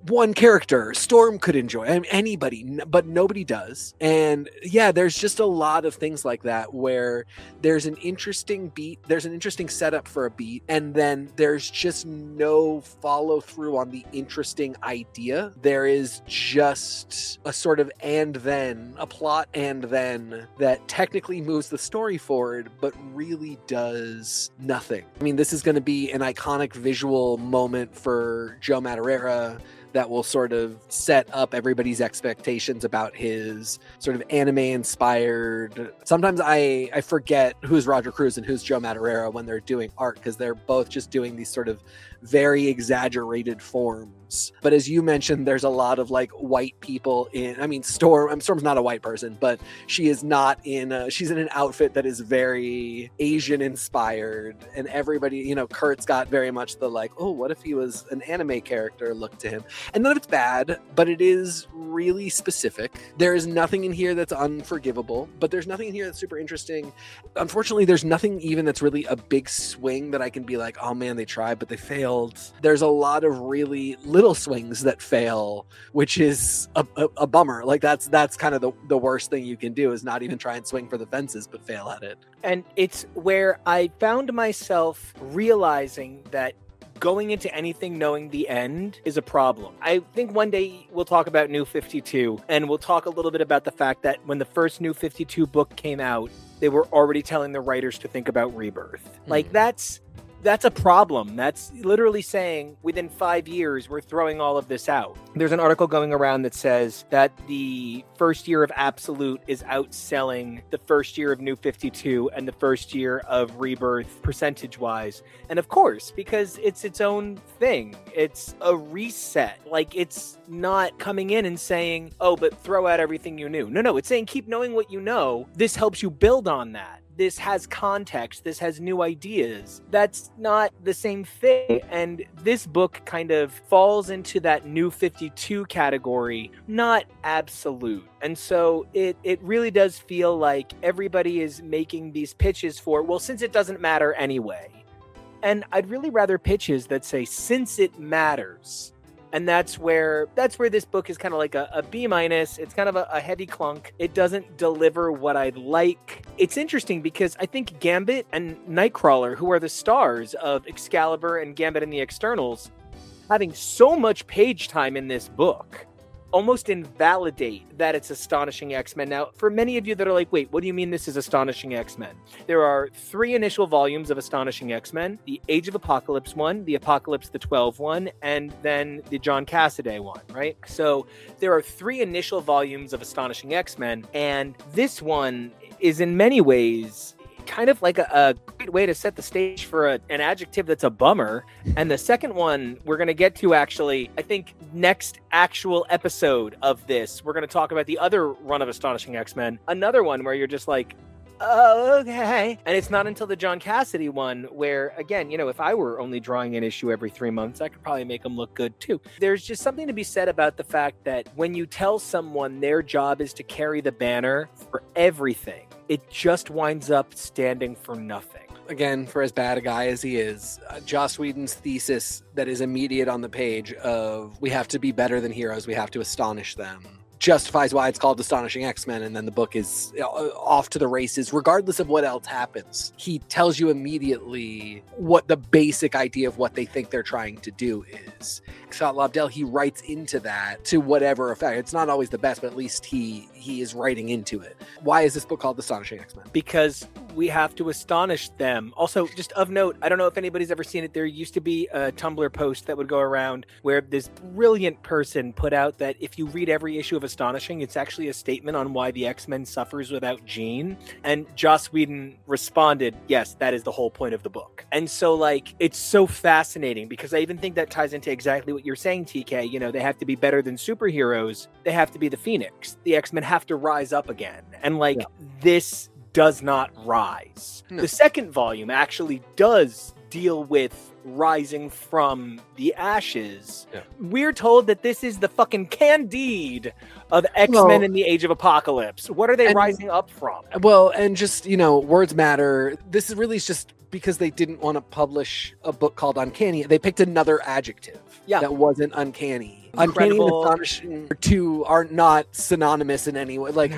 One character, Storm, could enjoy it. I mean, anybody, but nobody does. And yeah, there's just a lot of things like that where there's an interesting beat, there's an interesting setup for a beat, and then there's just no follow through on the interesting idea. There is just a sort of and then, a plot and then that technically moves the story forward, but really does nothing. I mean, this is going to be an iconic visual moment for Joe Madureira that will sort of set up everybody's expectations about his sort of anime-inspired... Sometimes I forget who's Roger Cruz and who's Joe Madureira when they're doing art, because they're both just doing these sort of very exaggerated forms. But as you mentioned, there's a lot of like white people in... I mean, Storm's not a white person, but she is not in... she's in an outfit that is very Asian-inspired, and everybody, Kurt's got very much the like, oh, what if he was an anime character look to him? And none of it's bad, but it is really specific. There is nothing in here that's unforgivable, but there's nothing in here that's super interesting. Unfortunately, there's nothing even that's really a big swing that I can be like, oh man, they tried, but they failed. There's a lot of really little little swings that fail, which is a bummer. Like that's kind of the worst thing you can do, is not even try and swing for the fences, but fail at it. And it's where I found myself realizing that going into anything knowing the end is a problem. I think one day we'll talk about New 52, and we'll talk a little bit about the fact that when the first New 52 book came out, they were already telling the writers to think about rebirth. Like that's a problem. That's literally saying within 5 years, we're throwing all of this out. There's an article going around that says that the first year of Absolute is outselling the first year of New 52 and the first year of Rebirth percentage-wise. And of course, because it's its own thing. It's a reset. Like, it's not coming in and saying, oh, but throw out everything you knew. No, it's saying keep knowing what you know. This helps you build on that. This has context. This has new ideas. That's not the same thing. And this book kind of falls into that New 52 category, not Absolute. And so it really does feel like everybody is making these pitches for, well, since it doesn't matter anyway. And I'd really rather pitches that say, since it matters. And that's where this book is kind of like a B-. It's kind of a heavy clunk. It doesn't deliver what I'd like. It's interesting because I think Gambit and Nightcrawler, who are the stars of X-Calibre and Gambit and the X-Ternals, having so much page time in this book, almost invalidate that it's Astonishing X-Men. Now, for many of you that are like, wait, what do you mean this is Astonishing X-Men? There are 3 initial volumes of Astonishing X-Men, the Age of Apocalypse one, the Apocalypse the 12 one, and then the John Cassaday one, right? So there are 3 initial volumes of Astonishing X-Men, and this one is in many ways kind of like a great way to set the stage for an adjective that's a bummer. And the second one we're going to get to, actually, I think next actual episode of this, we're going to talk about the other run of Astonishing X-Men, another one where you're just like, oh, okay. And it's not until the John Cassaday one where, again, you know, if I were only drawing an issue every 3 months, I could probably make them look good too. There's just something to be said about the fact that when you tell someone their job is to carry the banner for everything, it just winds up standing for nothing. Again, for as bad a guy as he is, Joss Whedon's thesis that is immediate on the page of we have to be better than heroes, we have to astonish them, justifies why it's called Astonishing X-Men, and then the book is off to the races regardless of what else happens. He tells you immediately what the basic idea of what they think they're trying to do is. Scott Lobdell, he writes into that to whatever effect. It's not always the best, but at least he is writing into it. Why is this book called Astonishing X-Men? Because we have to astonish them. Also, just of note, I don't know if anybody's ever seen it. There used to be a Tumblr post that would go around where this brilliant person put out that if you read every issue of Astonishing, it's actually a statement on why the X-Men suffers without Jean. And Joss Whedon responded, yes, that is the whole point of the book. And so, like, it's so fascinating because I even think that ties into exactly what you're saying, TK. You know, they have to be better than superheroes. They have to be the Phoenix. The X-Men have to rise up again. And, like, this does not rise. No. The second volume actually does deal with rising from the ashes. Yeah. We're told that this is the fucking Candide of X-Men in the Age of Apocalypse. What are they rising up from? Well, and just, you know, words matter. This is really just because they didn't want to publish a book called Uncanny. They picked another adjective that wasn't uncanny. Uncanny and astonishing are not synonymous in any way. Like,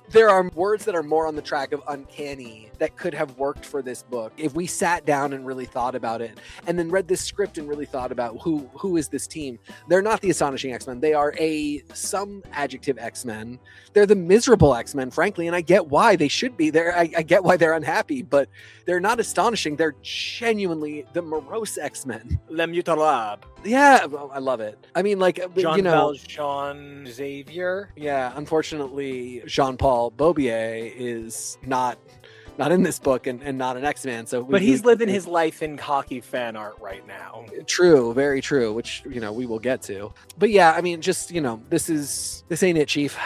there are words that are more on the track of uncanny that could have worked for this book if we sat down and really thought about it, and then read this script and really thought about who is this team. They're not the Astonishing X-Men. They are some adjective X-Men. They're the miserable X-Men, frankly, and I get why they should be there. I get why they're unhappy, but they're not astonishing. They're genuinely the morose X-Men. Les Mutalables. Yeah, I love it. I mean, like, Jean Valjean Xavier. Yeah, unfortunately, Jean-Paul Beaubier is not in this book and not an X-Man. But he's living his life in hockey fan art right now. True, very true, which, you know, we will get to. But yeah, I mean, just, you know, this ain't it, Chief.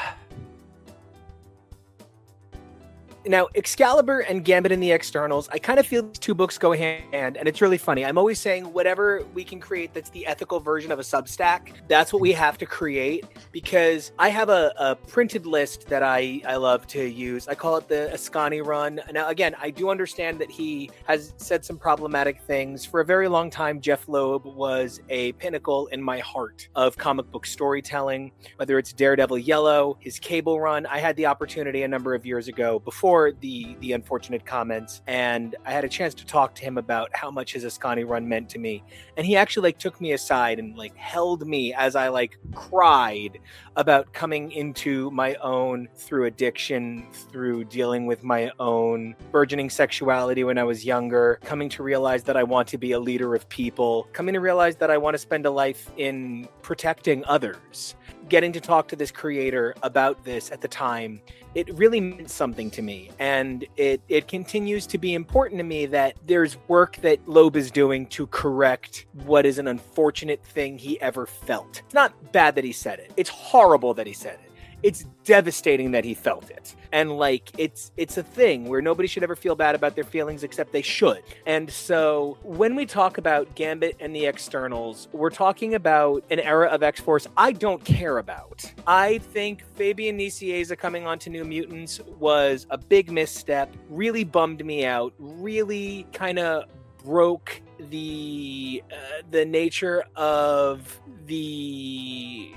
Now, Excalibur and Gambit and the X-Ternals, I kind of feel these two books go hand in hand, and it's really funny. I'm always saying whatever we can create that's the ethical version of a Substack, that's what we have to create, because I have a printed list that I love to use. I call it the Ascani run. Now, again, I do understand that he has said some problematic things. For a very long time, Jeff Loeb was a pinnacle in my heart of comic book storytelling, whether it's Daredevil Yellow, his Cable run. I had the opportunity a number of years ago before the unfortunate comments, and I had a chance to talk to him about how much his Ascani run meant to me. And he actually took me aside and held me as I cried about coming into my own through addiction, through dealing with my own burgeoning sexuality when I was younger, coming to realize that I want to be a leader of people, coming to realize that I want to spend a life in protecting others. Getting to talk to this creator about this at the time, it really meant something to me. And it continues to be important to me that there's work that Loeb is doing to correct what is an unfortunate thing he ever felt. It's not bad that he said it. It's horrible that he said it. It's devastating that he felt it. And it's a thing where nobody should ever feel bad about their feelings except they should. And so when we talk about Gambit and the X-Ternals, we're talking about an era of X-Force I don't care about. I think Fabian Nicieza coming on to New Mutants was a big misstep, really bummed me out, really kind of broke the nature of the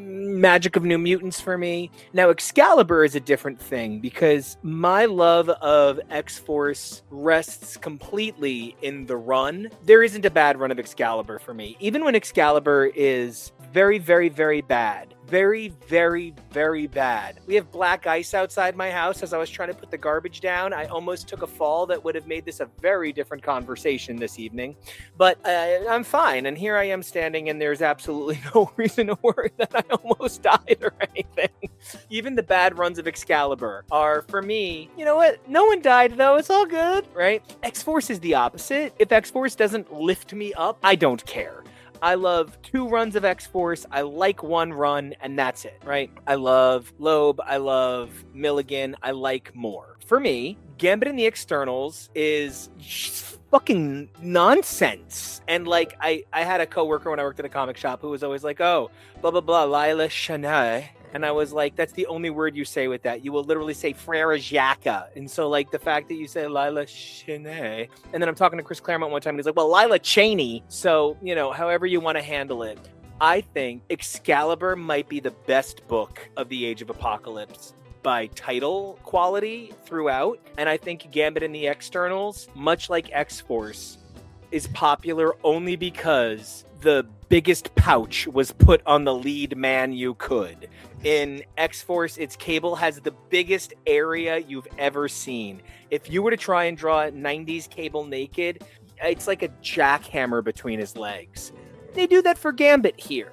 magic of New Mutants for me. Now, Excalibur is a different thing because my love of X-Force rests completely in the run. There isn't a bad run of Excalibur for me. Even when Excalibur is very, very, very bad. Very, very, very bad. We have black ice outside my house. As I was trying to put the garbage down, I almost took a fall that would have made this a very different conversation this evening. But I'm fine. And here I am standing, and there's absolutely no reason to worry that I almost died or anything. Even the bad runs of Excalibur are, for me, you know what? No one died, though. It's all good, right? X-Force is the opposite. If X-Force doesn't lift me up, I don't care. I love 2 runs of X-Force. I like 1 run, and that's it, right? I love Loeb. I love Milligan. I like more. For me, Gambit and the X-Ternals is just fucking nonsense. And I had a coworker when I worked at a comic shop who was always like, oh, blah, blah, blah, Lila Shanae. And I was like, that's the only word you say with that. You will literally say Frere Jacka. And so the fact that you say Lila Cheney, and then I'm talking to Chris Claremont one time and he's like, well, Lila Cheney. So, however you want to handle it. I think Excalibur might be the best book of the Age of Apocalypse by title quality throughout. And I think Gambit and the X-Ternals, much like X-Force, is popular only because the biggest pouch was put on the lead man you could. In X-Force, its Cable has the biggest area you've ever seen. If you were to try and draw 90s Cable naked, it's like a jackhammer between his legs. They do that for Gambit here.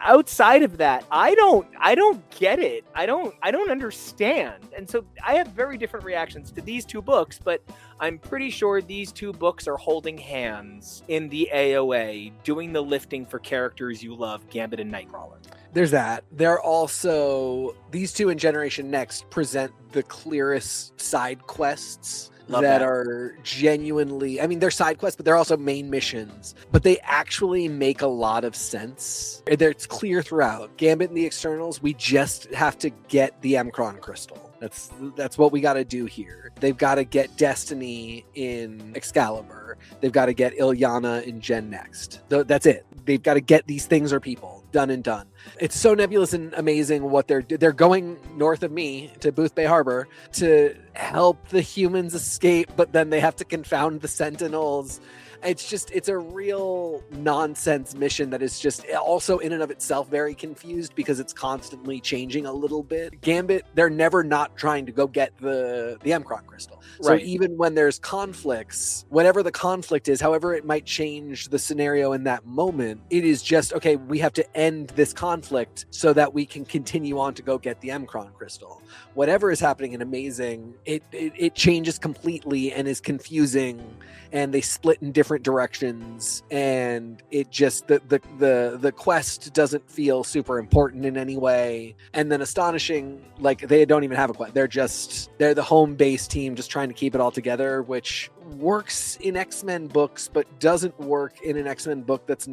Outside of that, I don't get it. I don't understand. And so I have very different reactions to these 2 books, but I'm pretty sure these 2 books are holding hands in the AOA, doing the lifting for characters you love, Gambit and Nightcrawler. There's that. They're also, these 2 in Generation Next present the clearest side quests. Love that are genuinely, they're side quests, but they're also main missions. But they actually make a lot of sense. It's clear throughout. Gambit and the X-Ternals, we just have to get the Mcron crystal. That's what we got to do here. They've got to get Destiny in Excalibur. They've got to get Ilyana in Gen Next. That's it. They've got to get these things or people. Done and done. It's so nebulous and amazing what they're going north of me to Booth Bay Harbor to help the humans escape, but then they have to confound the Sentinels. It's a real nonsense mission that is just also in and of itself very confused because it's constantly changing a little bit. Gambit, they're never not trying to go get the Mcron crystal. So right. Even when there's conflicts, whatever the conflict is, however it might change the scenario in that moment, it is just, okay, we have to end this conflict so that we can continue on to go get the Mcron crystal. Whatever is happening in Amazing, it changes completely and is confusing, and they split in different different directions, and it just the quest doesn't feel super important in any way. And then Astonishing, like, they don't even have a quest. They're the home base team just trying to keep it all together, which works in X-Men books but doesn't work in an X-Men book that's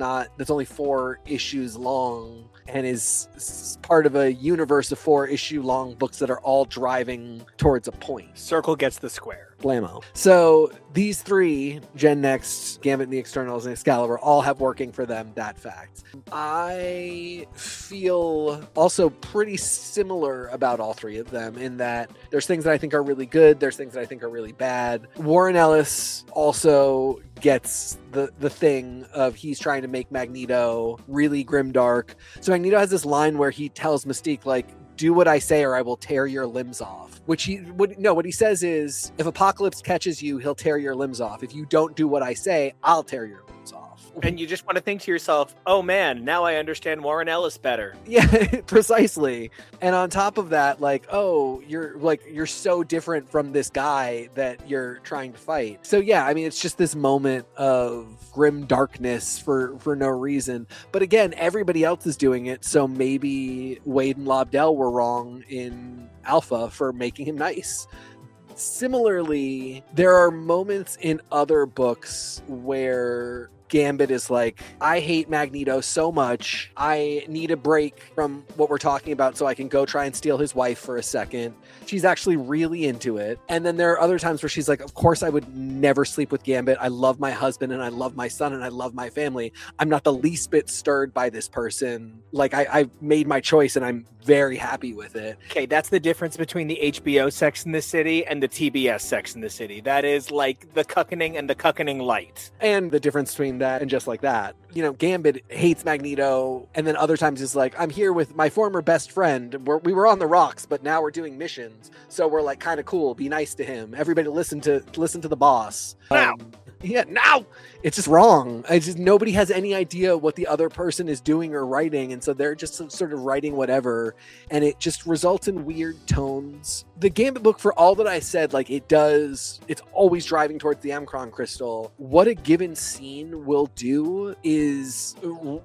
only 4 issues long and is part of a universe of 4 issue long books that are all driving towards a point. Circle gets the square. Blammo. So these 3, Gen Next, Gambit and the X-Ternals, and X-Calibre, all have working for them that fact. I feel also pretty similar about all 3 of them in that there's things that I think are really good, there's things that I think are really bad. Warren Ellis also gets the thing of he's trying to make Magneto really grimdark. So Magneto has this line where he tells Mystique, like, do what I say or I will tear your limbs off. What he says is, if Apocalypse catches you, he'll tear your limbs off. If you don't do what I say, I'll tear your limbs off. And you just want to think to yourself, oh man, now I understand Warren Ellis better. Yeah, precisely. And on top of that, like, oh, you're so different from this guy that you're trying to fight. So yeah, I mean, it's just this moment of grim darkness for no reason. But again, everybody else is doing it, so maybe Wade and Lobdell were wrong in Alpha for making him nice. Similarly, there are moments in other books where Gambit is like, I hate Magneto so much, I need a break from what we're talking about so I can go try and steal his wife for a second. She's actually really into it. And then there are other times where she's like, of course I would never sleep with Gambit. I love my husband and I love my son and I love my family. I'm not the least bit stirred by this person. Like, I've made my choice and I'm very happy with it. Okay, that's the difference between the HBO Sex in the City and the TBS Sex in the City. That is like the cuckening and the cuckening light. And the difference between that and just like that. You know, Gambit hates Magneto, and then other times is like, I'm here with my former best friend. We were on the rocks, but now we're doing missions. So we're like kind of cool. Be nice to him. Everybody listen to the boss. Now. Yeah, now it's just wrong. Nobody has any idea what the other person is doing or writing, and so they're just sort of writing whatever, and it just results in weird tones. The Gambit book, for all that I said, like, it's always driving towards the Amcron crystal. What a given scene will do is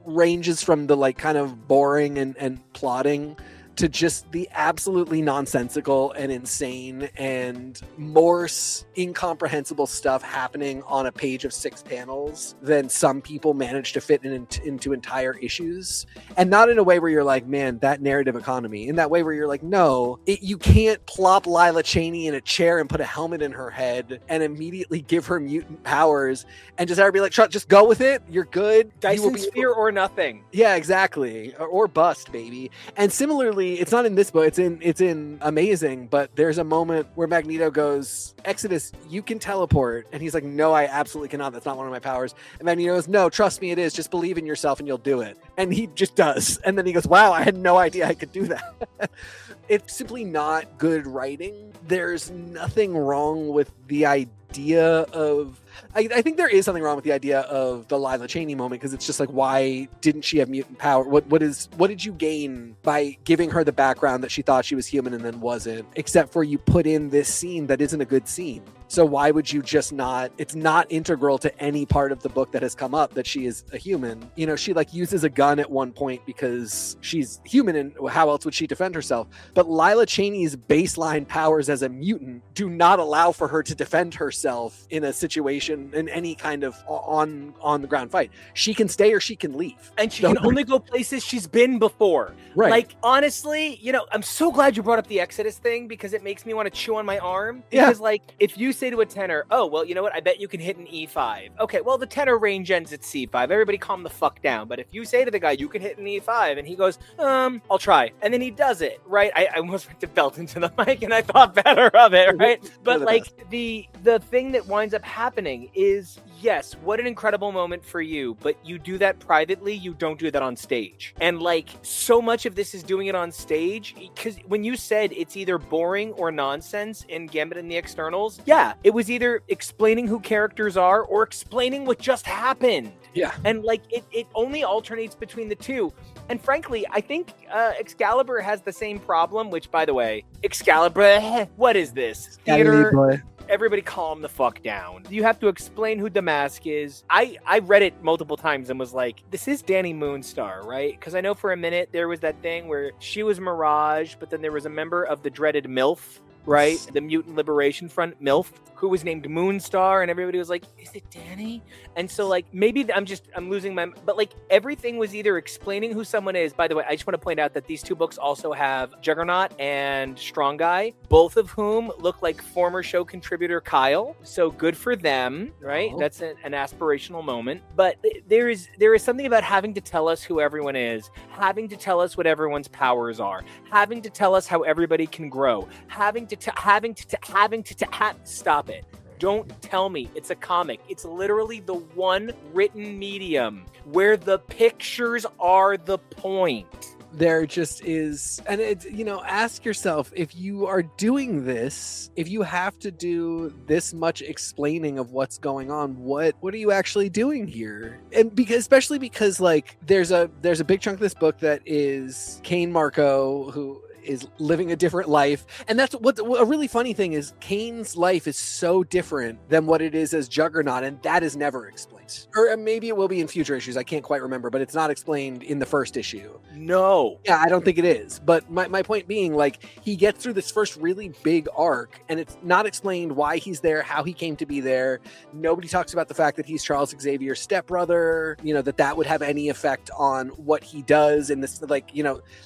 ranges from the like kind of boring and plotting to just the absolutely nonsensical and insane and Morse incomprehensible stuff happening on a page of 6 panels than some people manage to fit into entire issues. And not in a way where you're like, man, that narrative economy. In that way where you're like, no, you can't plop Lila Cheney in a chair and put a helmet in her head and immediately give her mutant powers and just everybody like, just go with it. You're good. Dyson sphere or nothing. Yeah, exactly. Or bust, baby. And similarly, it's not in this book, it's in Amazing, but there's a moment where Magneto goes, Exodus, you can teleport. And he's like, no, I absolutely cannot. That's not one of my powers. And Magneto goes, no, trust me, it is. Just believe in yourself and you'll do it. And he just does. And then he goes, wow, I had no idea I could do that. It's simply not good writing. There's nothing wrong with the idea of... I think there is something wrong with the idea of the Lila Cheney moment, because it's just like, why didn't she have mutant power? What did you gain by giving her the background that she thought she was human and then wasn't, except for you put in this scene that isn't a good scene? So why would you just not? It's not integral to any part of the book that has come up that she is a human. You know, she like uses a gun at one point because she's human, and how else would she defend herself? But Lila Cheney's baseline powers as a mutant do not allow for her to defend herself in a situation, in any kind of on the ground fight. She can stay or she can leave, and she can only go places she's been before. Right. Like, honestly, you know, I'm so glad you brought up the Exodus thing, because it makes me want to chew on my arm. Because like, if you say to a tenor, oh, well, you know what, I bet you can hit an E5. Okay, well, the tenor range ends at C5. Everybody calm the fuck down. But if you say to the guy, you can hit an E5, and he goes, I'll try. And then he does it, right? I almost went to belt into the mic, and I thought better of it, right? But like, the thing that winds up happening is, yes, what an incredible moment for you, but you do that privately, you don't do that on stage. And like, so much of this is doing it on stage, because when you said it's either boring or nonsense in Gambit and the X-Ternals, yeah, it was either explaining who characters are or explaining what just happened. Yeah. And like, it only alternates between the two. And frankly, I think X-Calibre has the same problem, which, by the way, X-Calibre, what is this? Theater... everybody calm the fuck down. You have to explain who Damask is. I read it multiple times and was like, this is Danny Moonstar, right? Because I know for a minute there was that thing where she was Mirage, but then there was a member of the dreaded MILF, right? The Mutant Liberation Front, MILF, who was named Moonstar, and everybody was like, is it Danny? And so, like, maybe I'm losing my, but like, everything was either explaining who someone is. By the way, I just want to point out that these two books also have Juggernaut and Strong Guy, both of whom look like former show contributor Kyle. So good for them, right? Oh. That's an aspirational moment. But there is something about having to tell us who everyone is, having to tell us what everyone's powers are, having to tell us how everybody can grow, stop it. Don't tell me it's a comic. It's literally the one written medium where the pictures are the point. There just is, and it's, ask yourself, if you are doing this, if you have to do this much explaining of what's going on, what are you actually doing here? And especially because like there's a big chunk of this book that is Kane Marco, who is living a different life. And that's what a really funny thing is, Kane's life is so different than what it is as Juggernaut, and that is never explained. Or maybe it will be in future issues, I can't quite remember, but it's not explained in the first issue. No. Yeah, I don't think it is. But my point being, like, he gets through this first really big arc, and it's not explained why he's there, how he came to be there. Nobody talks about the fact that he's Charles Xavier's stepbrother, that would have any effect on what he does. And this,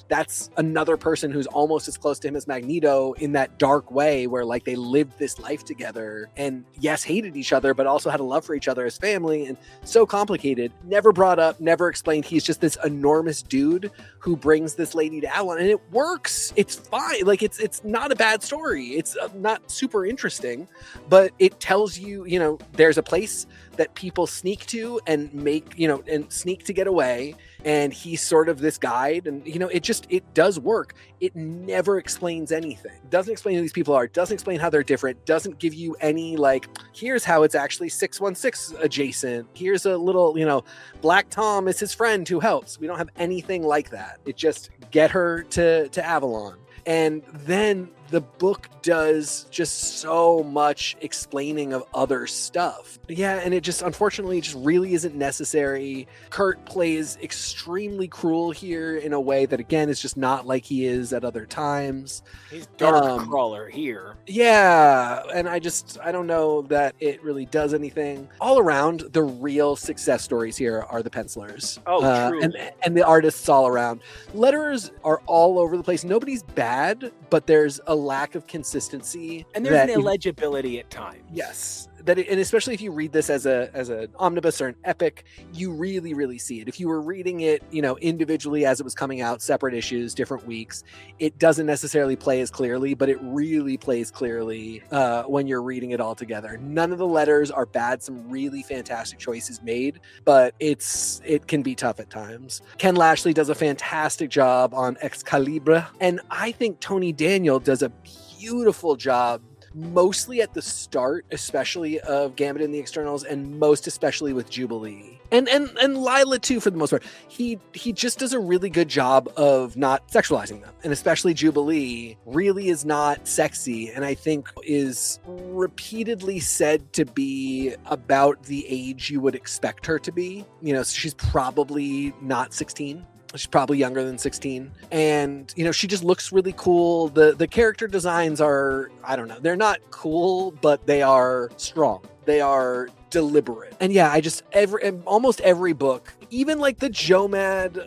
that's another person who's almost as close to him as Magneto in that dark way where like they lived this life together and yes, hated each other, but also had a love for each other as family, and so complicated, never brought up, never explained. He's just this enormous dude who brings this lady to Avalon, and it works. It's fine. Like it's not a bad story. It's not super interesting, but it tells you, there's a place that people sneak to and make, and sneak to get away. And he's sort of this guide, and it does work. It never explains anything. Doesn't explain who these people are, doesn't explain how they're different, doesn't give you any like, here's how it's actually 616 adjacent. Here's a little, Black Tom is his friend who helps. We don't have anything like that. It just get her to Avalon. And then the book does just so much explaining of other stuff. Yeah, and it just, unfortunately, just really isn't necessary. Kurt plays extremely cruel here in a way that, again, is just not like he is at other times. He's dark crawler here. Yeah, and I don't know that it really does anything. All around, the real success stories here are the pencilers. Oh, true. And the artists all around. Letterers are all over the place. Nobody's bad, but there's a lack of consistency, and there's an illegibility at times. Yes, and especially if you read this as an omnibus or an epic, you really, really see it. If you were reading it, individually as it was coming out, separate issues, different weeks, it doesn't necessarily play as clearly, but it really plays clearly when you're reading it all together. None of the letters are bad. Some really fantastic choices made, but it can be tough at times. Ken Lashley does a fantastic job on X-Calibre, and I think Tony Daniel does a beautiful job, mostly at the start, especially of Gambit and the X-Ternals, and most especially with Jubilee. And Lila too, for the most part. He just does a really good job of not sexualizing them. And especially Jubilee really is not sexy, and I think is repeatedly said to be about the age you would expect her to be. She's probably not 16. She's probably younger than 16. And, she just looks really cool. The character designs are, I don't know, they're not cool, but they are strong. They are deliberate. And yeah, almost every book, even like the Joe Mad,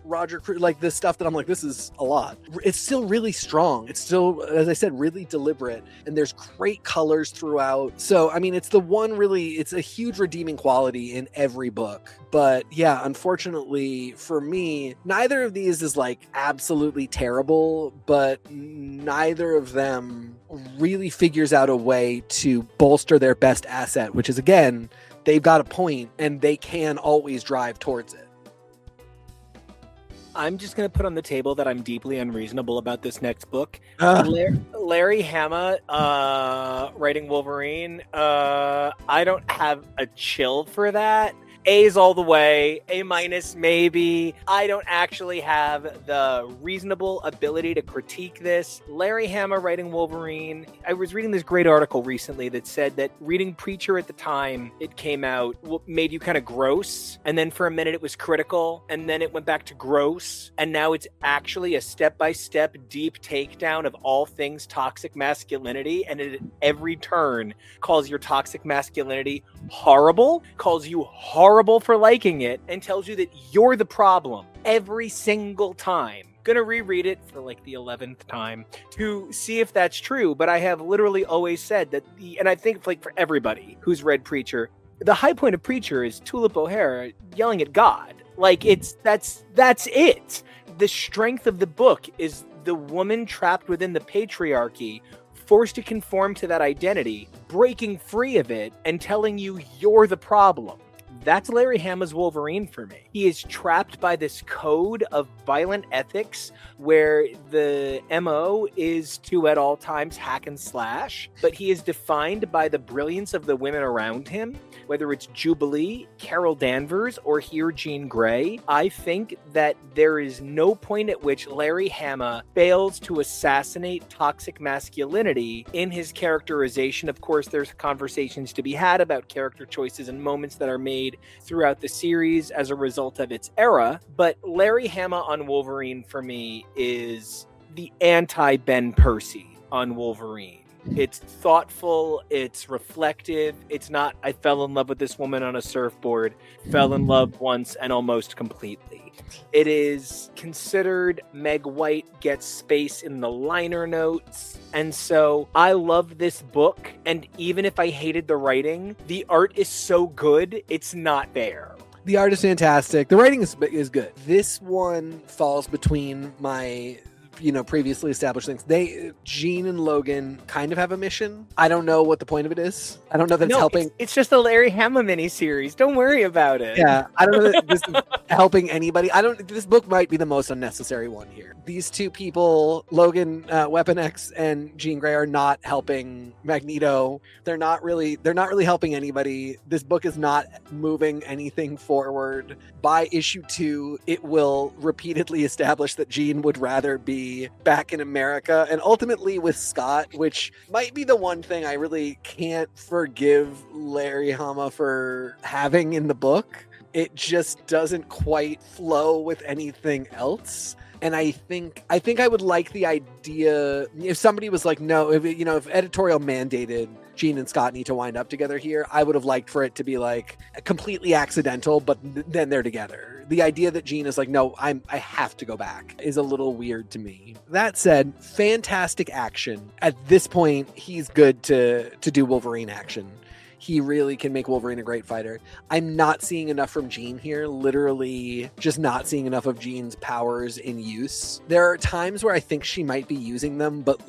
Roger, like the stuff that I'm like, this is a lot. It's still really strong. It's still, as I said, really deliberate. And there's great colors throughout. So, I mean, it's a huge redeeming quality in every book. But yeah, unfortunately for me, neither of these is like absolutely terrible, but neither of them really figures out a way to bolster their best asset, which is, again, they've got a point and they can always drive towards it. I'm just going to put on the table that I'm deeply unreasonable about this next book. Larry Hama writing Wolverine. I don't have a chill for that. A's all the way, A minus maybe. I don't actually have the reasonable ability to critique this. Larry Hama writing Wolverine. I was reading this great article recently that said that reading Preacher at the time it came out made you kind of gross. And then for a minute it was critical. And then it went back to gross. And now it's actually a step-by-step deep takedown of all things toxic masculinity. And it, at every turn, calls your toxic masculinity horrible, calls you horrible for liking it, and tells you that you're the problem every single time. Gonna reread it for like the 11th time to see if that's true, but I have literally always said that and I think like for everybody who's read Preacher, the high point of Preacher is Tulip O'Hara yelling at God. Like that's it. The strength of the book is the woman trapped within the patriarchy, forced to conform to that identity, breaking free of it, and telling you you're the problem. That's Larry Hama's Wolverine for me. He is trapped by this code of violent ethics where the MO is to at all times hack and slash, but he is defined by the brilliance of the women around him, whether it's Jubilee, Carol Danvers, or here Jean Grey. I think that there is no point at which Larry Hama fails to assassinate toxic masculinity in his characterization. Of course, there's conversations to be had about character choices and moments that are made throughout the series as a result of its era, but Larry Hama on Wolverine for me is the anti-Ben Percy on Wolverine. It's thoughtful, it's reflective, it's not I fell in love with this woman on a surfboard, fell in love once and almost completely. It is considered Meg White gets space in the liner notes, and so I love this book, and even if I hated the writing, the art is so good, it's not there. The art is fantastic. The writing is good. This one falls between my previously established things. Jean and Logan kind of have a mission. I don't know what the point of it is. I don't know that it's helping. It's just a Larry Hama miniseries. Don't worry about it. Yeah, I don't know that this is helping anybody. This book might be the most unnecessary one here. These two people, Logan, Weapon X, and Jean Grey, are not helping Magneto. They're not really helping anybody. This book is not moving anything forward. By issue 2, it will repeatedly establish that Jean would rather be back in America and ultimately with Scott, which might be the one thing I really can't forgive Larry Hama for having in the book. It just doesn't quite flow with anything else. And I think I would like the idea if somebody was like, no, if editorial mandated Jean and Scott need to wind up together here, I would have liked for it to be like completely accidental, but then they're together. The idea that Jean is like, no, I have to go back is a little weird to me. That said, fantastic action. At this point, he's good to do Wolverine action. He really can make Wolverine a great fighter. I'm not seeing enough from Jean here, literally just not seeing enough of Jean's powers in use. There are times where I think she might be using them, but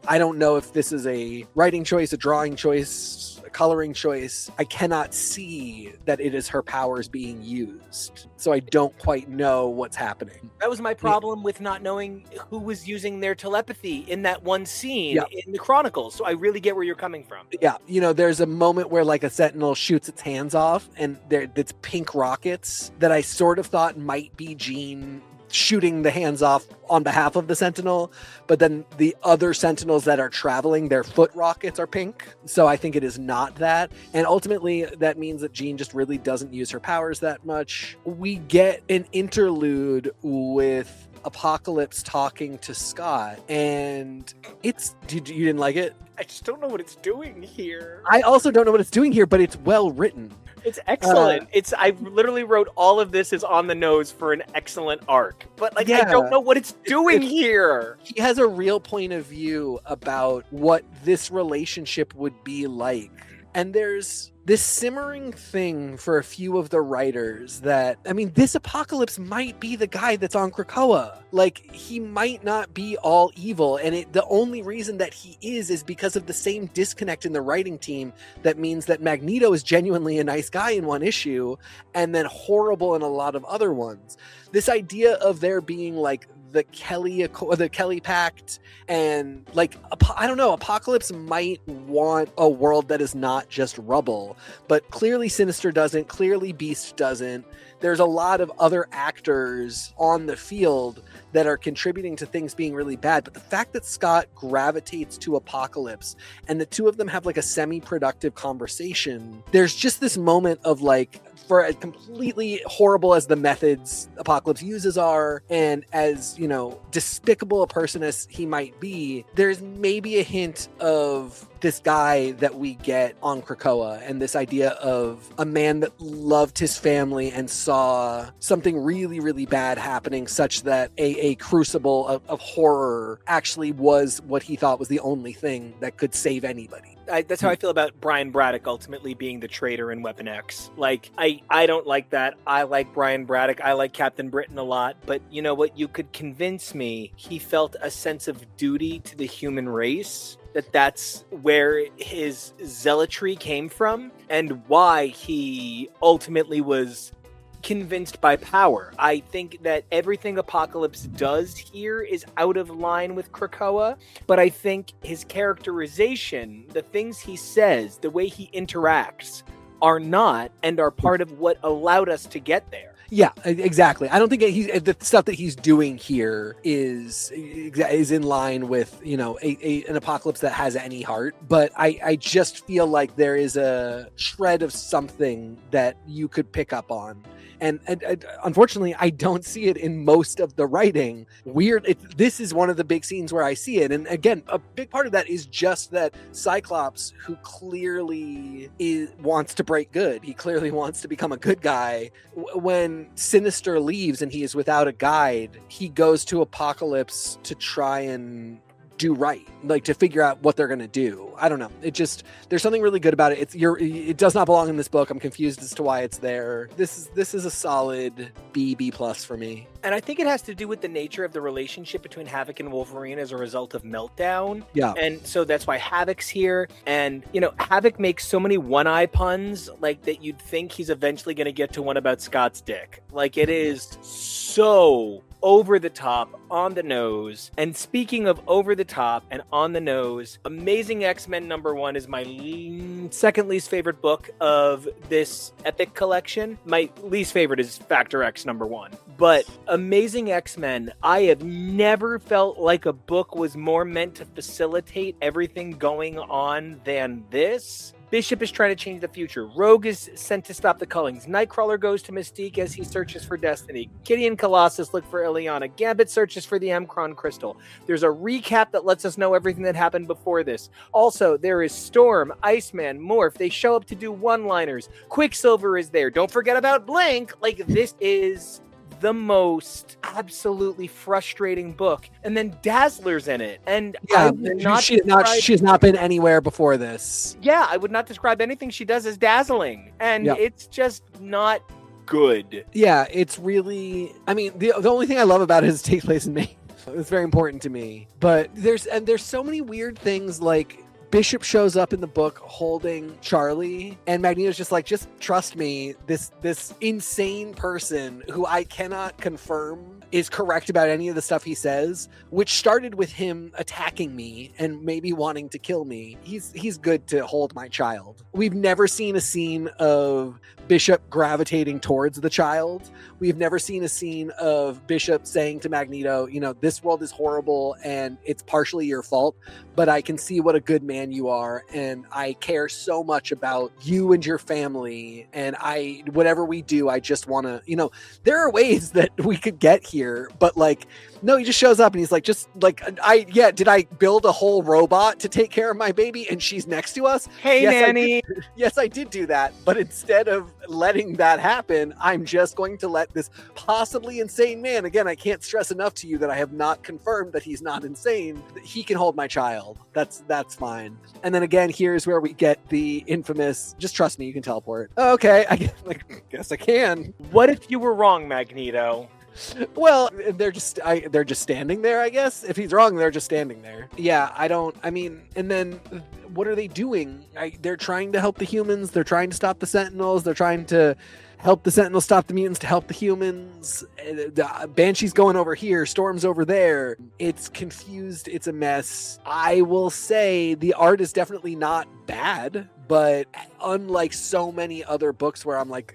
I don't know if this is a writing choice, a drawing choice, a coloring choice. I cannot see that it is her powers being used. So I don't quite know what's happening. That was my problem with not knowing who was using their telepathy in that one scene in the Chronicles. So I really get where you're coming from. Yeah, there's a moment where like a Sentinel shoots its hands off and it's pink rockets that I sort of thought might be Jean shooting the hands off on behalf of the Sentinel, but then the other Sentinels that are traveling, their foot rockets are pink. So I think it is not that. And ultimately that means that Jean just really doesn't use her powers that much. We get an interlude with Apocalypse talking to Scott, and you didn't like it? I just don't know what it's doing here. I also don't know what it's doing here, but it's well written. It's excellent. I literally wrote all of this is on the nose for an excellent arc. But I don't know what it's doing here. He has a real point of view about what this relationship would be like. And there's this simmering thing for a few of the writers that, this Apocalypse might be the guy that's on Krakoa. Like, he might not be all evil, and the only reason that he is because of the same disconnect in the writing team that means that Magneto is genuinely a nice guy in one issue, and then horrible in a lot of other ones. This idea of there being, like, the Kelly Pact, and like I don't know, Apocalypse might want a world that is not just rubble, but clearly Sinister doesn't, clearly Beast doesn't. There's a lot of other actors on the field that are contributing to things being really bad. But the fact that Scott gravitates to Apocalypse and the two of them have like a semi-productive conversation, there's just this moment of like, for as completely horrible as the methods Apocalypse uses are, and as, you know, despicable a person as he might be, there's maybe a hint of this guy that we get on Krakoa, and this idea of a man that loved his family and saw something really, really bad happening, such that a crucible of horror actually was what he thought was the only thing that could save anybody. That's how I feel about Brian Braddock ultimately being the traitor in Weapon X. Like, I don't like that. I like Brian Braddock. I like Captain Britain a lot. But you know what? You could convince me he felt a sense of duty to the human race, that's where his zealotry came from, and why he ultimately was convinced by power. I think that everything Apocalypse does here is out of line with Krakoa, but I think his characterization, the things he says, the way he interacts, are not, and are part of what allowed us to get there. Yeah, exactly. I don't think the stuff that he's doing here is in line with, you know, an Apocalypse that has any heart. But I just feel like there is a shred of something that you could pick up on. And unfortunately, I don't see it in most of the writing. This is one of the big scenes where I see it. And again, a big part of that is just that Cyclops, who clearly wants to break good, he clearly wants to become a good guy. When Sinister leaves and he is without a guide, he goes to Apocalypse to try and do right, like to figure out what they're going to do. I don't know. There's something really good about it. It does not belong in this book. I'm confused as to why it's there. This is a solid B+ for me. And I think it has to do with the nature of the relationship between Havoc and Wolverine as a result of Meltdown. Yeah. And so that's why Havoc's here. And, you know, Havoc makes so many one-eye puns, like, that you'd think he's eventually going to get to one about Scott's dick. Like, it is so over the top, on the nose. And speaking of over the top and on the nose, Amazing X-Men #1 is my second least favorite book of this epic collection. My least favorite is Factor X #1. But Amazing X-Men, I have never felt like a book was more meant to facilitate everything going on than this. Bishop is trying to change the future. Rogue is sent to stop the Cullings. Nightcrawler goes to Mystique as he searches for Destiny. Kitty and Colossus look for Ileana. Gambit searches for the M'Kraan crystal. There's a recap that lets us know everything that happened before this. Also, there is Storm, Iceman, Morph. They show up to do one-liners. Quicksilver is there. Don't forget about Blink. Like, this is the most absolutely frustrating book. And then Dazzler's in it. And yeah, she's not been anywhere before this. Yeah, I would not describe anything she does as dazzling. And it's just not good. Yeah, it's really, I mean, the only thing I love about it is it takes place in Maine. It's very important to me. But there's so many weird things, like Bishop shows up in the book holding Charlie, and Magneto's just like, just trust me, this insane person who I cannot confirm is correct about any of the stuff he says, which started with him attacking me and maybe wanting to kill me. He's good to hold my child. We've never seen a scene of Bishop gravitating towards the child. We've never seen a scene of Bishop saying to Magneto, you know, this world is horrible and it's partially your fault, but I can see what a good man you are, and I care so much about you and your family, and whatever we do, I just want to, you know, there are ways that we could get here, but like, no, he just shows up and he's like, just like, did I build a whole robot to take care of my baby and she's next to us? Hey, yes, nanny. Yes, I did do that. But instead of letting that happen, I'm just going to let this possibly insane man, again, I can't stress enough to you that I have not confirmed that he's not insane, that he can hold my child. That's fine. And then again, here's where we get the infamous, just trust me, you can teleport. Okay, I guess I can. What if you were wrong, Magneto? Well, they're just standing there, I guess. If he's wrong, they're just standing there. Yeah, and then what are they doing? They're trying to help the humans. They're trying to stop the Sentinels. They're trying to help the Sentinels stop the mutants to help the humans. Banshee's going over here. Storm's over there. It's confused. It's a mess. I will say the art is definitely not bad, but unlike so many other books where I'm like,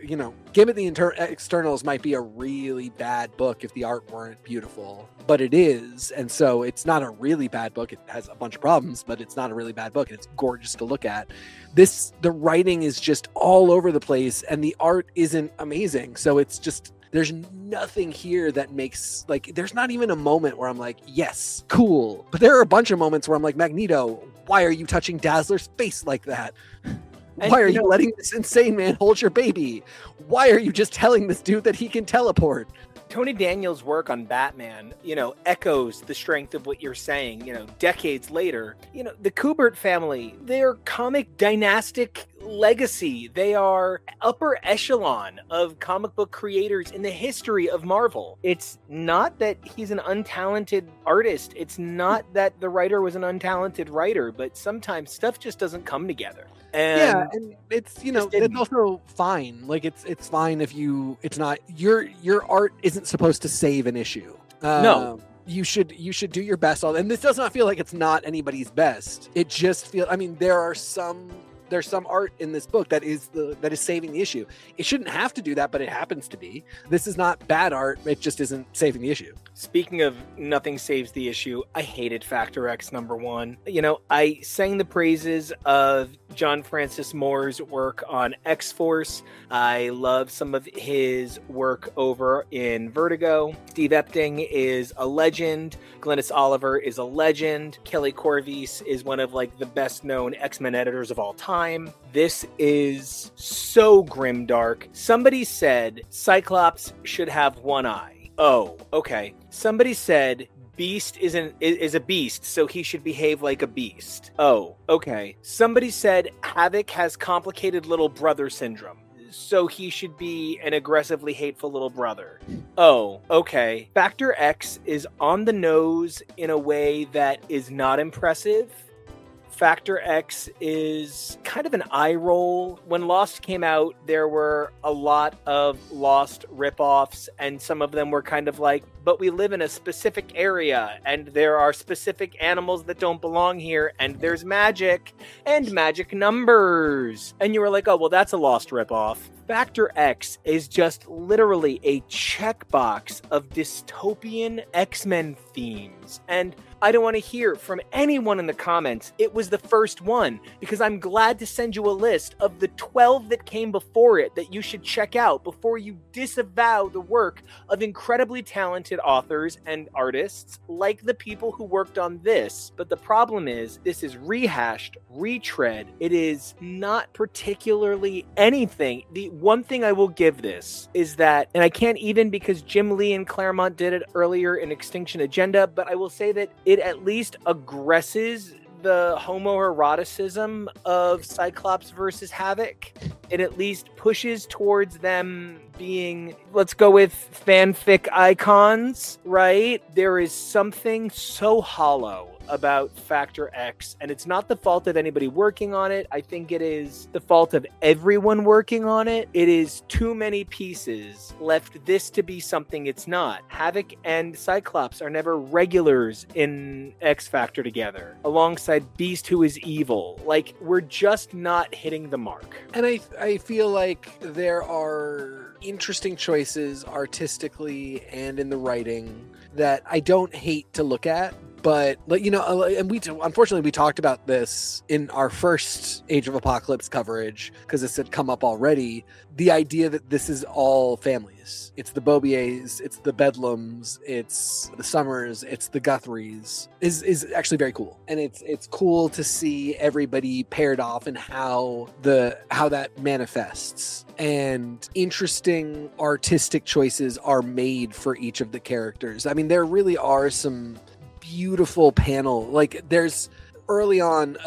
Gambit The X-Ternals might be a really bad book if the art weren't beautiful, but it is. And so it's not a really bad book. It has a bunch of problems, but it's not a really bad book, and it's gorgeous to look at. The writing is just all over the place, and the art isn't amazing. So it's just, there's nothing here that makes, there's not even a moment where I'm like, yes, cool. But there are a bunch of moments where I'm like, Magneto, why are you touching Dazzler's face like that? Why are you letting this insane man hold your baby? Why are you just telling this dude that he can teleport? Tony Daniels' work on Batman, echoes the strength of what you're saying, decades later. The Kubert family, they're comic dynastic legacy. They are upper echelon of comic book creators in the history of Marvel. It's not that he's an untalented artist. It's not that the writer was an untalented writer, but sometimes stuff just doesn't come together. And it's it's also fine. It's fine if it's not your art isn't supposed to save an issue. No. You should do your best. And this does not feel like it's not anybody's best. It just feels, there's some art in this book that is saving the issue. It shouldn't have to do that, but it happens to be. This is not bad art. It just isn't saving the issue. Speaking of nothing saves the issue, I hated Factor X #1. I sang the praises of John Francis Moore's work on X-Force. I love some of his work over in Vertigo. Steve Epting is a legend. Glynis Oliver is a legend. Kelly Corvese is one of the best known X-Men editors of all time. This is so grimdark. Somebody said Cyclops should have one eye. Oh, okay. Somebody said Beast is a beast, so he should behave like a beast. Oh, okay. Somebody said Havoc has complicated little brother syndrome, so he should be an aggressively hateful little brother. Oh, okay. Factor X is on the nose in a way that is not impressive. Factor X is kind of an eye roll. When Lost came out, there were a lot of Lost ripoffs, and some of them were kind of like, but we live in a specific area, and there are specific animals that don't belong here, and there's magic, and magic numbers. And you were like, oh, well, that's a Lost ripoff. Factor X is just literally a checkbox of dystopian X-Men themes. And I don't want to hear from anyone in the comments it was the first one, because I'm glad to send you a list of the 12 that came before it that you should check out before you disavow the work of incredibly talented authors and artists like the people who worked on this. But the problem is, this is rehashed, retread. It is not particularly anything. The one thing I will give this is that, and I can't even because Jim Lee and Claremont did it earlier in Extinction Agenda, but I will say that it at least aggresses the homoeroticism of Cyclops versus Havoc. It at least pushes towards them being, let's go with fanfic icons, right? There is something so hollow about Factor X, and it's not the fault of anybody working on it. I think it is the fault of everyone working on it. It is too many pieces left this to be something it's not. Havoc and Cyclops are never regulars in X Factor together, alongside Beast, who is evil. We're just not hitting the mark. And I feel like there are interesting choices artistically and in the writing that I don't hate to look at. But, and unfortunately, we talked about this in our first Age of Apocalypse coverage because this had come up already. The idea that this is all families. It's the Bobiers, it's the Bedlams, it's the Summers, it's the Guthries is actually very cool. And it's cool to see everybody paired off and how that manifests. And interesting artistic choices are made for each of the characters. I mean, there really are some beautiful panel. There's early on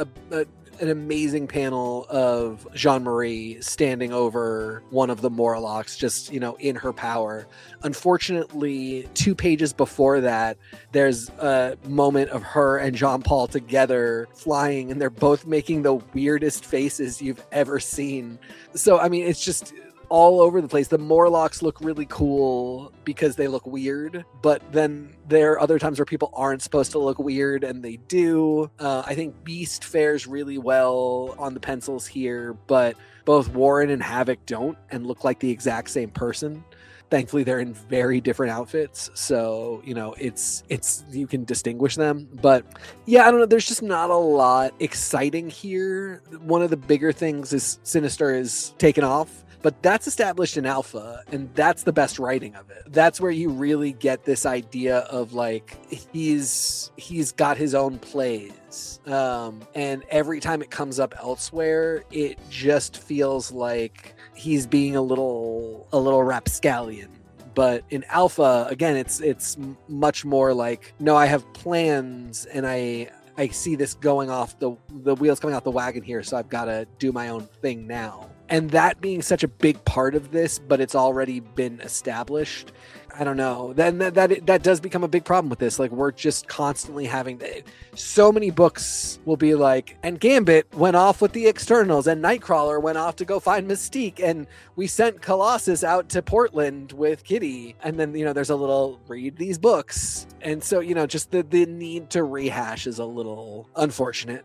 an amazing panel of Jean-Marie standing over one of the Morlocks, just, in her power. Unfortunately, 2 pages before that, there's a moment of her and Jean-Paul together flying, and they're both making the weirdest faces you've ever seen. So, I mean, it's just all over the place. The Morlocks look really cool because they look weird, but then there are other times where people aren't supposed to look weird and they do. I think Beast fares really well on the pencils here, but both Warren and Havoc don't and look like the exact same person. Thankfully, they're in very different outfits, so it's you can distinguish them. But yeah, I don't know. There's just not a lot exciting here. One of the bigger things is Sinister is taken off, but that's established in Alpha, and that's the best writing of it. That's where you really get this idea of like he's got his own plays, and every time it comes up elsewhere, it just feels like he's being a little rapscallion. But in Alpha, again, it's much more like, no, I have plans, and I see this going off the wheels coming off the wagon here, so I've got to do my own thing now. And that being such a big part of this, but it's already been established, I don't know. Then that does become a big problem with this. Like, we're just constantly having so many books will be like, and Gambit went off with the X-Ternals, and Nightcrawler went off to go find Mystique, and we sent Colossus out to Portland with Kitty. And then, there's a little read these books. And so, just the need to rehash is a little unfortunate.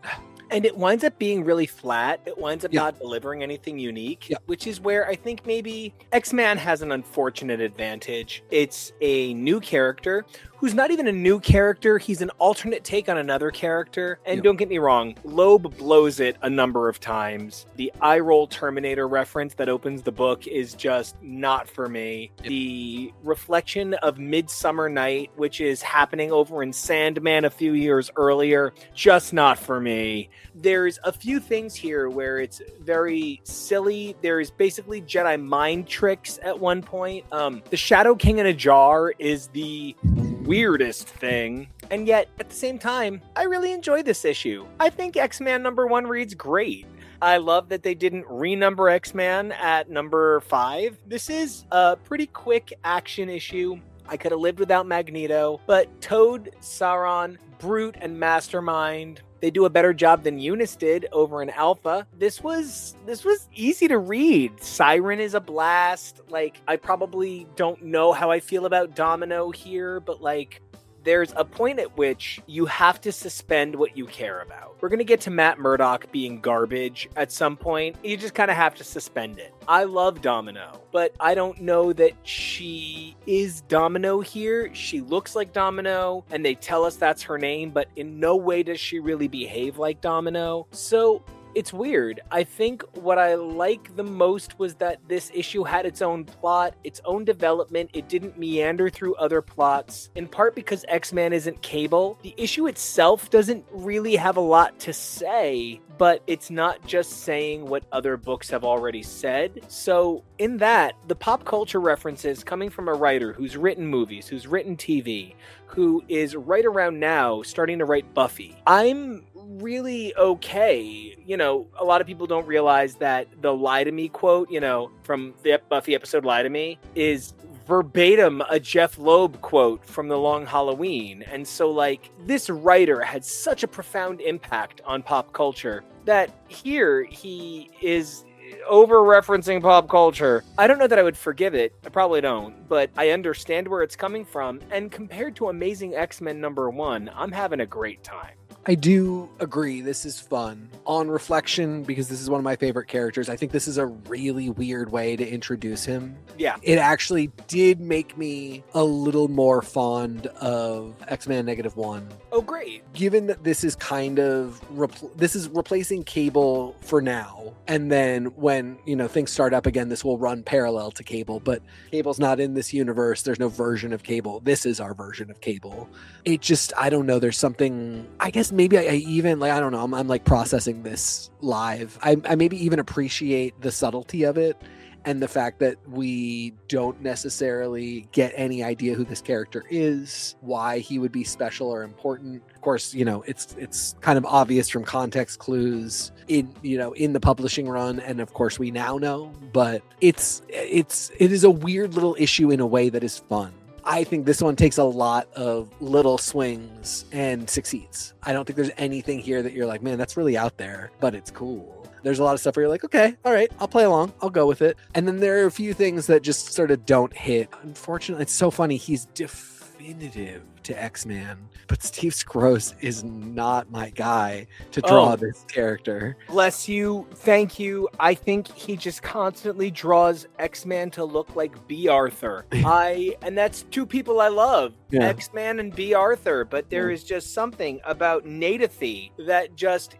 And it winds up being really flat. It winds up not delivering anything unique, which is where I think maybe X-Man has an unfortunate advantage. It's a new character who's not even a new character. He's an alternate take on another character. And don't get me wrong, Loeb blows it a number of times. The eye roll Terminator reference that opens the book is just not for me. The reflection of Midsummer Night, which is happening over in Sandman a few years earlier, just not for me. There's a few things here where it's very silly. There's basically Jedi mind tricks at one point. The Shadow King in a jar is the weirdest thing, and yet at the same time, I really enjoy this issue. I think X-Man #1 reads great. I love that they didn't renumber X-Man at number 5. This is a pretty quick action issue. I could have lived without Magneto, but Toad, Sauron, Brute, and Mastermind, they do a better job than Eunice did over in Alpha. This was easy to read. Siren is a blast. Like, I probably don't know how I feel about Domino here, but like, there's a point at which you have to suspend what you care about. We're going to get to Matt Murdock being garbage at some point. You just kind of have to suspend it. I love Domino, but I don't know that she is Domino here. She looks like Domino, and they tell us that's her name, but in no way does she really behave like Domino. So it's weird. I think what I like the most was that this issue had its own plot, its own development. It didn't meander through other plots, in part because X-Man isn't Cable. The issue itself doesn't really have a lot to say, but it's not just saying what other books have already said. So in that, the pop culture references coming from a writer who's written movies, who's written TV, who is right around now starting to write Buffy, I'm really okay. A lot of people don't realize that the "Lie to Me" quote, from the Buffy episode "Lie to Me" is verbatim a Jeff Loeb quote from The Long Halloween. And so, like, this writer had such a profound impact on pop culture that here he is over-referencing pop culture. I don't know that I would forgive it. I probably don't, but I understand where it's coming from. And compared to Amazing X-Men #1, I'm having a great time. I do agree. This is fun. On reflection, because this is one of my favorite characters, I think this is a really weird way to introduce him. Yeah. It actually did make me a little more fond of X-Men -1. Oh, great. Given that this is kind of, this is replacing Cable for now. And then when, things start up again, this will run parallel to Cable, but Cable's not in this universe. There's no version of Cable. This is our version of Cable. It just, I don't know. There's something, I guess maybe I even, like, I don't know. I'm like processing this live. I maybe even appreciate the subtlety of it. and the fact that we don't necessarily get any idea who this character is, why he would be special or important. Of course, it's kind of obvious from context clues in the publishing run, and of course we now know, but it is a weird little issue in a way that is fun. I think this one takes a lot of little swings and succeeds. I don't think there's anything here that you're like, man, that's really out there, but it's cool. There's a lot of stuff where you're like, okay, all right, I'll play along. I'll go with it. And then there are a few things that just sort of don't hit. Unfortunately, it's so funny. He's definitive to X-Man, but Steve Skroce is not my guy to draw this character. Bless you. Thank you. I think he just constantly draws X-Man to look like B. Arthur. And that's two people I love. Yeah. X-Man and B. Arthur, but there is just something about Nadathy that just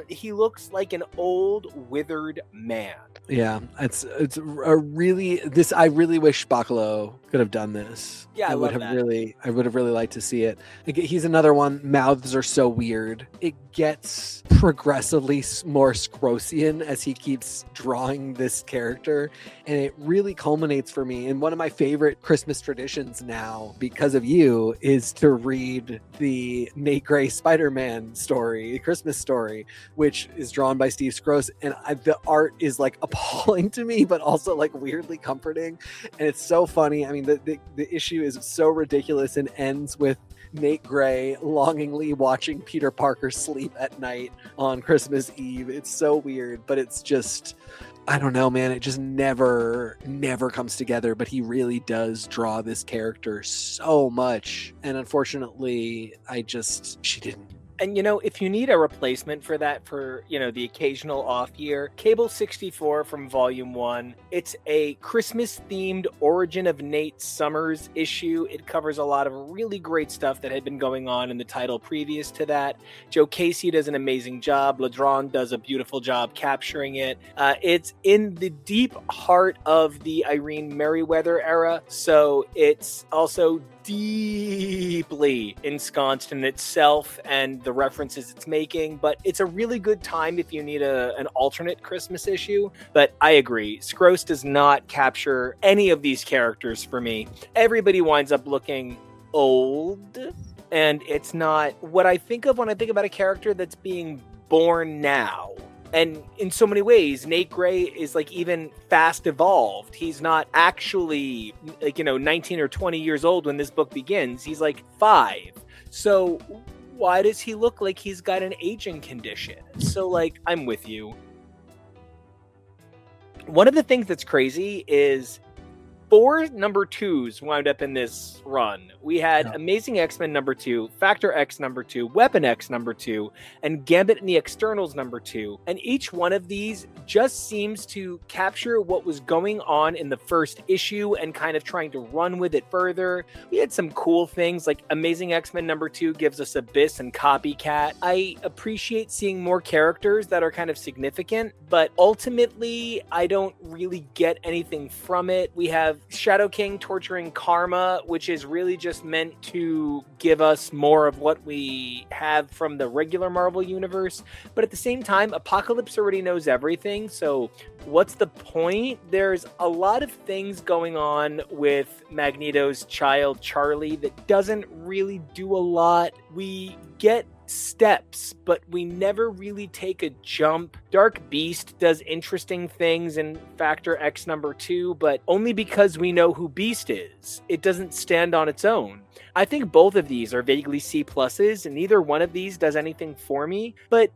he looks like an old withered man. Yeah, it's a really this. I really wish Bacalo could have done this. Yeah, I would have really liked to see it. He's another one. Mouths are so weird. It gets progressively more Scrocian as he keeps drawing this character, and it really culminates for me. And one of my favorite Christmas traditions now, because of you, is to read the Nate Gray Spider-Man story, Christmas story, which is drawn by Steve Skroce, and the art is like appalling to me, but also like weirdly comforting, and it's so funny. I mean, the issue is so ridiculous and ends with Nate Gray longingly watching Peter Parker sleep at night on Christmas Eve. It's so weird, but it's just, I don't know, man. It just never comes together, but he really does draw this character so much. And unfortunately, she didn't. And, if you need a replacement for that, for, the occasional off year, Cable 64 from Volume 1, it's a Christmas-themed Origin of Nate Summers issue. It covers a lot of really great stuff that had been going on in the title previous to that. Joe Casey does an amazing job. Ledron does a beautiful job capturing it. It's in the deep heart of the Irene Merriweather era, so it's also deeply ensconced in itself and the references it's making, but it's a really good time if you need an alternate Christmas issue. But I agree, Skroce does not capture any of these characters for me. Everybody winds up looking old, and it's not what I think of when I think about a character that's being born now. And in so many ways, Nate Gray is like even fast evolved. He's not actually 19 or 20 years old when this book begins. He's like 5. So why does he look like he's got an aging condition? So I'm with you. One of the things that's crazy is 4 number 2s wound up in this run. We had Amazing X-Men number 2, Factor X number 2, Weapon X number 2, and Gambit and the X-Ternals number 2. And each one of these just seems to capture what was going on in the first issue and kind of trying to run with it further. We had some cool things like Amazing X-Men number 2 gives us Abyss and Copycat. I appreciate seeing more characters that are kind of significant, but ultimately I don't really get anything from it. We have Shadow King torturing Karma, which is really just meant to give us more of what we have from the regular Marvel universe. But at the same time, Apocalypse already knows everything, so what's the point? There's a lot of things going on with Magneto's child, Charlie, that doesn't really do a lot. We get steps, but we never really take a jump. Dark Beast does interesting things in Factor X number 2, but only because we know who Beast is. It doesn't stand on its own. I think both of these are vaguely C+, and neither one of these does anything for me, but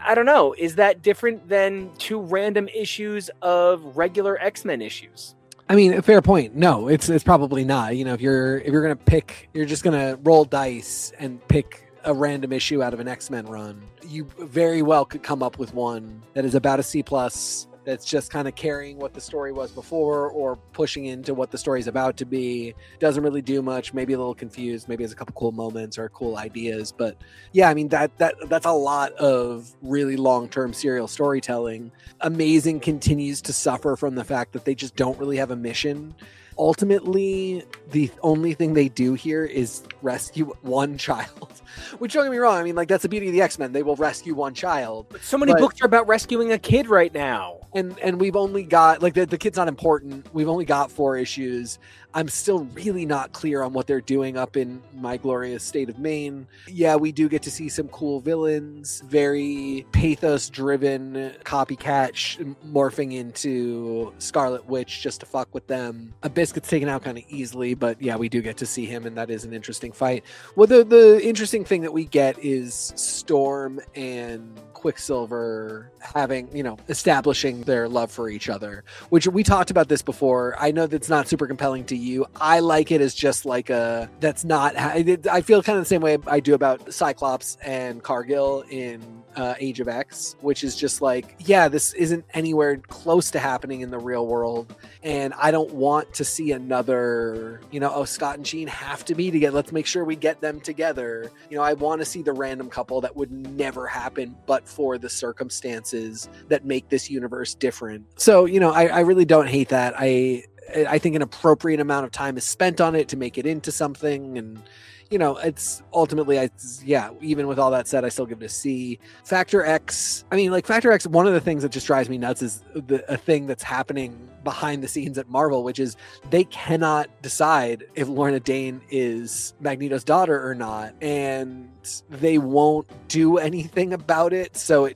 I don't know. Is that different than 2 random issues of regular X-Men issues? I mean, a fair point. No, it's probably not. If you're gonna pick, you're just gonna roll dice and pick a random issue out of an X-Men run. You very well could come up with one that is about a C+, that's just kind of carrying what the story was before or pushing into what the story is about to be. Doesn't really do much, maybe a little confused, maybe has a couple cool moments or cool ideas. But yeah, I mean, that's a lot of really long-term serial storytelling. Amazing continues to suffer from the fact that they just don't really have a mission. ultimately the only thing they do here is rescue one child. Which, don't get me wrong, I mean, like, that's the beauty of the X-Men. They will rescue one child. But so many books are about rescuing a kid right now. And we've only got, like, the kid's not important. We've only got 4 issues. I'm still really not clear on what they're doing up in My Glorious State of Maine. Yeah, we do get to see some cool villains, very pathos-driven copycat morphing into Scarlet Witch just to fuck with them. Abyss gets taken out kind of easily, but yeah, we do get to see him, and that is an interesting fight. Well, the interesting thing that we get is Storm and Quicksilver having, establishing their love for each other, which we talked about this before. I know that's not super compelling to you. I like it as just like that's not, I feel kind of the same way I do about Cyclops and Cargill in Age of X, which is just like, yeah, this isn't anywhere close to happening in the real world. And I don't want to see another, Scott and Jean have to be together. Let's make sure we get them together. I want to see the random couple that would never happen, but for the circumstances that make this universe different. So, I really don't hate that. I think an appropriate amount of time is spent on it to make it into something. And, it's ultimately, even with all that said, I still give it a C. Factor X, one of the things that just drives me nuts is a thing that's happening behind the scenes at Marvel, which is they cannot decide if Lorna Dane is Magneto's daughter or not. And they won't do anything about it. So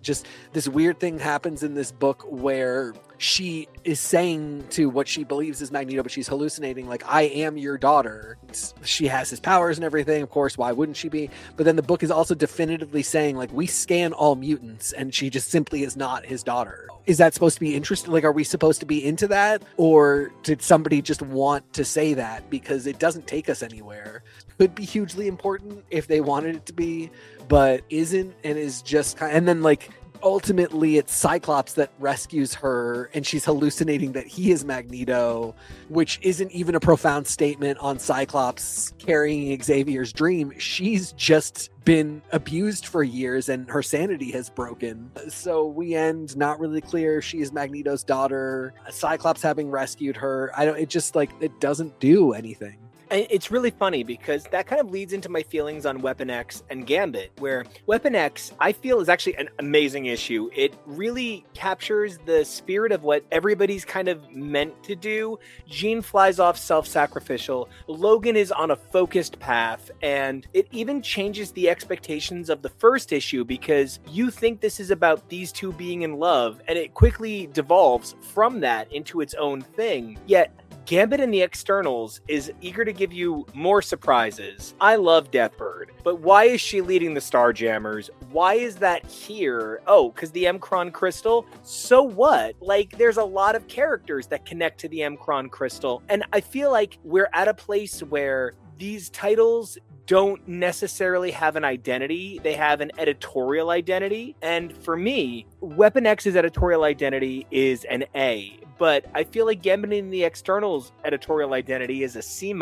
this weird thing happens in this book where she is saying to what she believes is Magneto, but she's hallucinating, like, I am your daughter. She has his powers and everything. Of course, why wouldn't she be? But then the book is also definitively saying, like, we scan all mutants, and she just simply is not his daughter. Is that supposed to be interesting? Like, are we supposed to be into that? Or did somebody just want to say that because it doesn't take us anywhere? Could be hugely important if they wanted it to be, but isn't, and is just and then, like, ultimately it's Cyclops that rescues her, and she's hallucinating that he is Magneto, which isn't even a profound statement on Cyclops carrying Xavier's dream. She's just been abused for years and her sanity has broken. So we end not really clear she is Magneto's daughter, Cyclops having rescued her. It doesn't do anything. It's really funny because that kind of leads into my feelings on Weapon X and Gambit, where Weapon X, I feel, is actually an amazing issue. It really captures the spirit of what everybody's kind of meant to do. Jean flies off self-sacrificial. Logan is on a focused path, and it even changes the expectations of the first issue because you think this is about these two being in love, and it quickly devolves from that into its own thing. Yet Gambit and the X-Ternals is eager to give you more surprises. I love Deathbird, but why is she leading the Starjammers? Why is that here? Oh, because the M-Cron Crystal? So what? Like, there's a lot of characters that connect to the M-Cron Crystal, and I feel like we're at a place where these titles don't necessarily have an identity. They have an editorial identity. And for me, Weapon X's editorial identity is an A. But I feel like Gambit and the X-Ternals' editorial identity is a C-.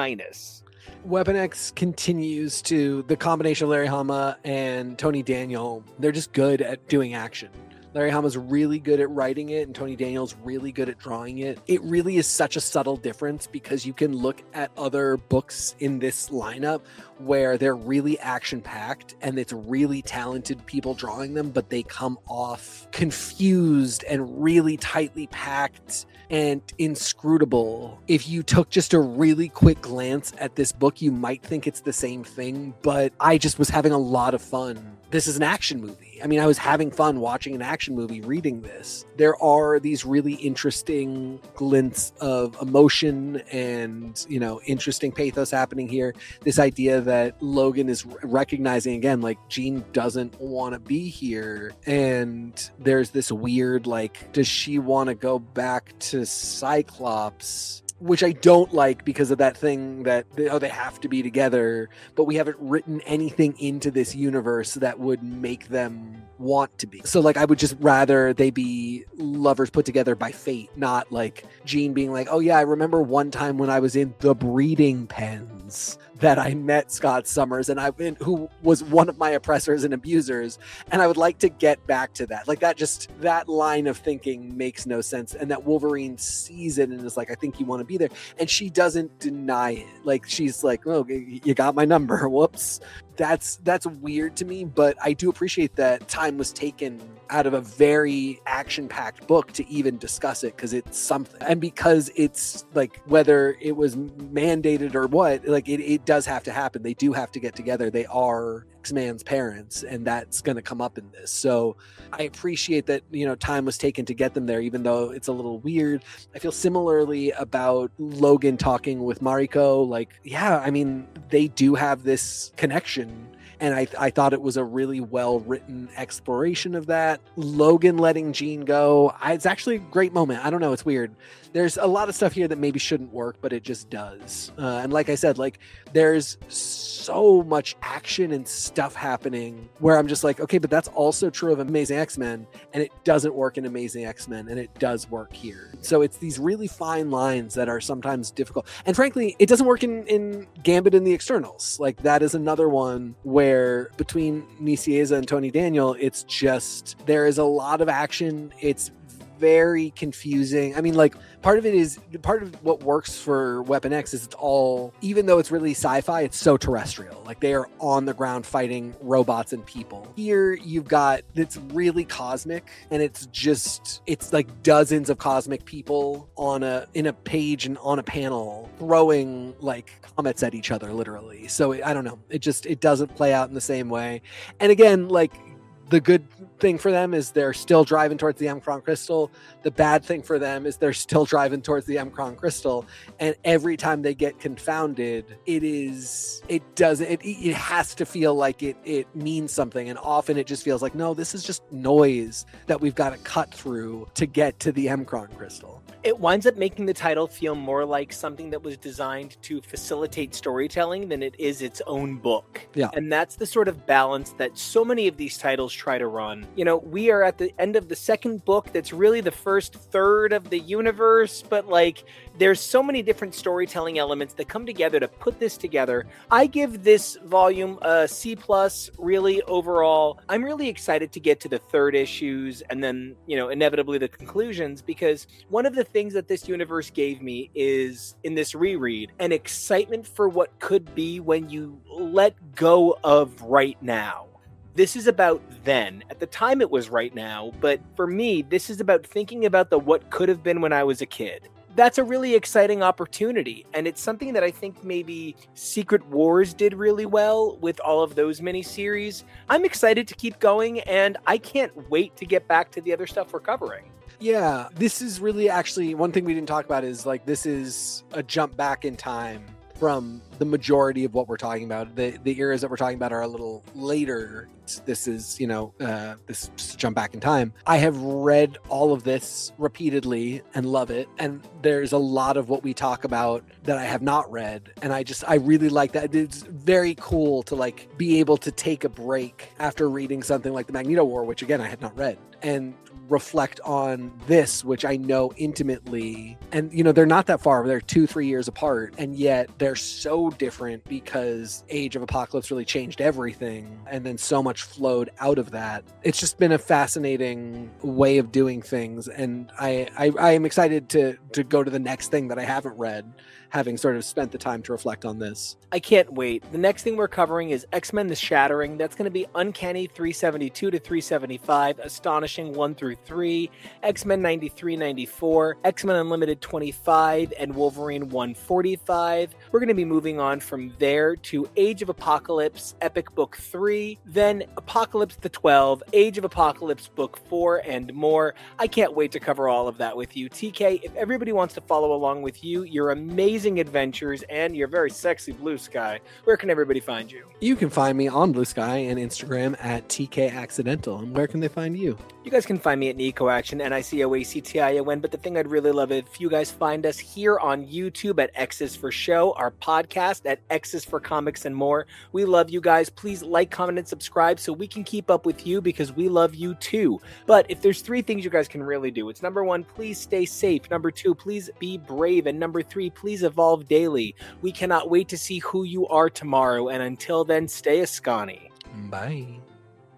Weapon X continues to, the combination of Larry Hama and Tony Daniel, they're just good at doing action. Larry Hama's really good at writing it, and Tony Daniel's really good at drawing it. It really is such a subtle difference because you can look at other books in this lineup where they're really action-packed and it's really talented people drawing them, but they come off confused and really tightly packed and inscrutable. If you took just a really quick glance at this book, you might think it's the same thing, but I just was having a lot of fun. This is an action movie. I mean, I was having fun watching an action movie reading this. There are these really interesting glints of emotion and, interesting pathos happening here. This idea that Logan is recognizing again, like, Jean doesn't want to be here. And there's this weird, like, does she want to go back to Cyclops? Which I don't like because of that thing that they have to be together, but we haven't written anything into this universe that would make them want to be. So, like, I would just rather they be lovers put together by fate, not like Jean being like, oh yeah, I remember one time when I was in the breeding pens. that I met Scott Summers who was one of my oppressors and abusers, and I would like to get back to that. Like that line of thinking makes no sense, and that Wolverine sees it and is like, I think you want to be there, and she doesn't deny it. Like she's like, oh, you got my number. Whoops. That's weird to me, but I do appreciate that time was taken out of a very action-packed book to even discuss it, because it's something, and because it's like, whether it was mandated or what, like it does have to happen. They do have to get together. They are X-Man's parents, and that's going to come up in this. So I appreciate that, time was taken to get them there, even though it's a little weird. I feel similarly about Logan talking with Mariko. Like, yeah, I mean, they do have this connection. And I thought it was a really well-written exploration of that. Logan letting Jean go, it's actually a great moment. I don't know, it's weird. There's a lot of stuff here that maybe shouldn't work, but it just does. And like I said, like there's so much action and stuff happening where I'm just like, okay, but that's also true of Amazing X-Men, and it doesn't work in Amazing X-Men, and it does work here. So it's these really fine lines that are sometimes difficult. And frankly, it doesn't work in Gambit and the X-Ternals. Like that is another one where between Nicieza and Tony Daniel, it's just, there is a lot of action. It's very confusing. I mean, like part of what works for Weapon X is it's all, even though it's really sci-fi, it's so terrestrial. Like they are on the ground fighting robots and people. Here you've got, it's really cosmic, and it's like dozens of cosmic people in a page and on a panel throwing like comets at each other, literally. So I don't know. It doesn't play out in the same way. And again, like the good thing for them is they're still driving towards the Omicron crystal. The bad thing for them is they're still driving towards the Omicron crystal. And every time they get confounded, it has to feel like it means something. And often it just feels like, no, this is just noise that we've got to cut through to get to the Omicron crystal. It winds up making the title feel more like something that was designed to facilitate storytelling than it is its own book. Yeah. And that's the sort of balance that so many of these titles try to run. We are at the end of the second book that's really the first third of the universe, but like there's so many different storytelling elements that come together to put this together. I give this volume a C+, really, overall. I'm really excited to get to the third issues and then, inevitably the conclusions, because one of the things that this universe gave me is, in this reread, an excitement for what could be when you let go of right now. This is about then. At the time it was right now, but for me, this is about thinking about the what could have been when I was a kid. That's a really exciting opportunity, and it's something that I think maybe Secret Wars did really well with all of those miniseries. I'm excited to keep going, and I can't wait to get back to the other stuff we're covering. Yeah, this is really actually one thing we didn't talk about is like this is a jump back in time from the majority of what we're talking about. The eras that we're talking about are a little later. This is, this jump back in time. I have read all of this repeatedly and love it. And there's a lot of what we talk about that I have not read. And I really like that. It's very cool to like be able to take a break after reading something like the Magneto War, which again, I had not read, and reflect on this, which I know intimately. And they're not that far, they're 2-3 years apart, and yet they're so different because Age of Apocalypse really changed everything, and then so much flowed out of that. It's just been a fascinating way of doing things, and I am excited to go to the next thing that I haven't read, having sort of spent the time to reflect on this. I can't wait. The next thing we're covering is X-Men The Shattering. That's going to be Uncanny 372 to 375, Astonishing 1 through 3, X-Men 93-94, X-Men Unlimited 25, and Wolverine 145. We're going to be moving on from there to Age of Apocalypse Epic Book 3, then Apocalypse the 12, Age of Apocalypse Book 4, and more. I can't wait to cover all of that with you. TK, if everybody wants to follow along with you, your amazing adventures, and your very sexy Blue Sky, where can everybody find you? You can find me on Blue Sky and Instagram at TK Accidental. And where can they find you? You guys can find me at Nico Action, NICOACTION. But the thing I'd really love if you guys find us here on YouTube at X's for Show, our podcast at X's for Comics and More. We love you guys. Please like, comment, and subscribe so we can keep up with you because we love you too. But if there's 3 things you guys can really do, it's number 1, please stay safe. Number 2, please be brave. And number 3, please evolve daily. We cannot wait to see who you are tomorrow. And until then, stay Ascani. Bye.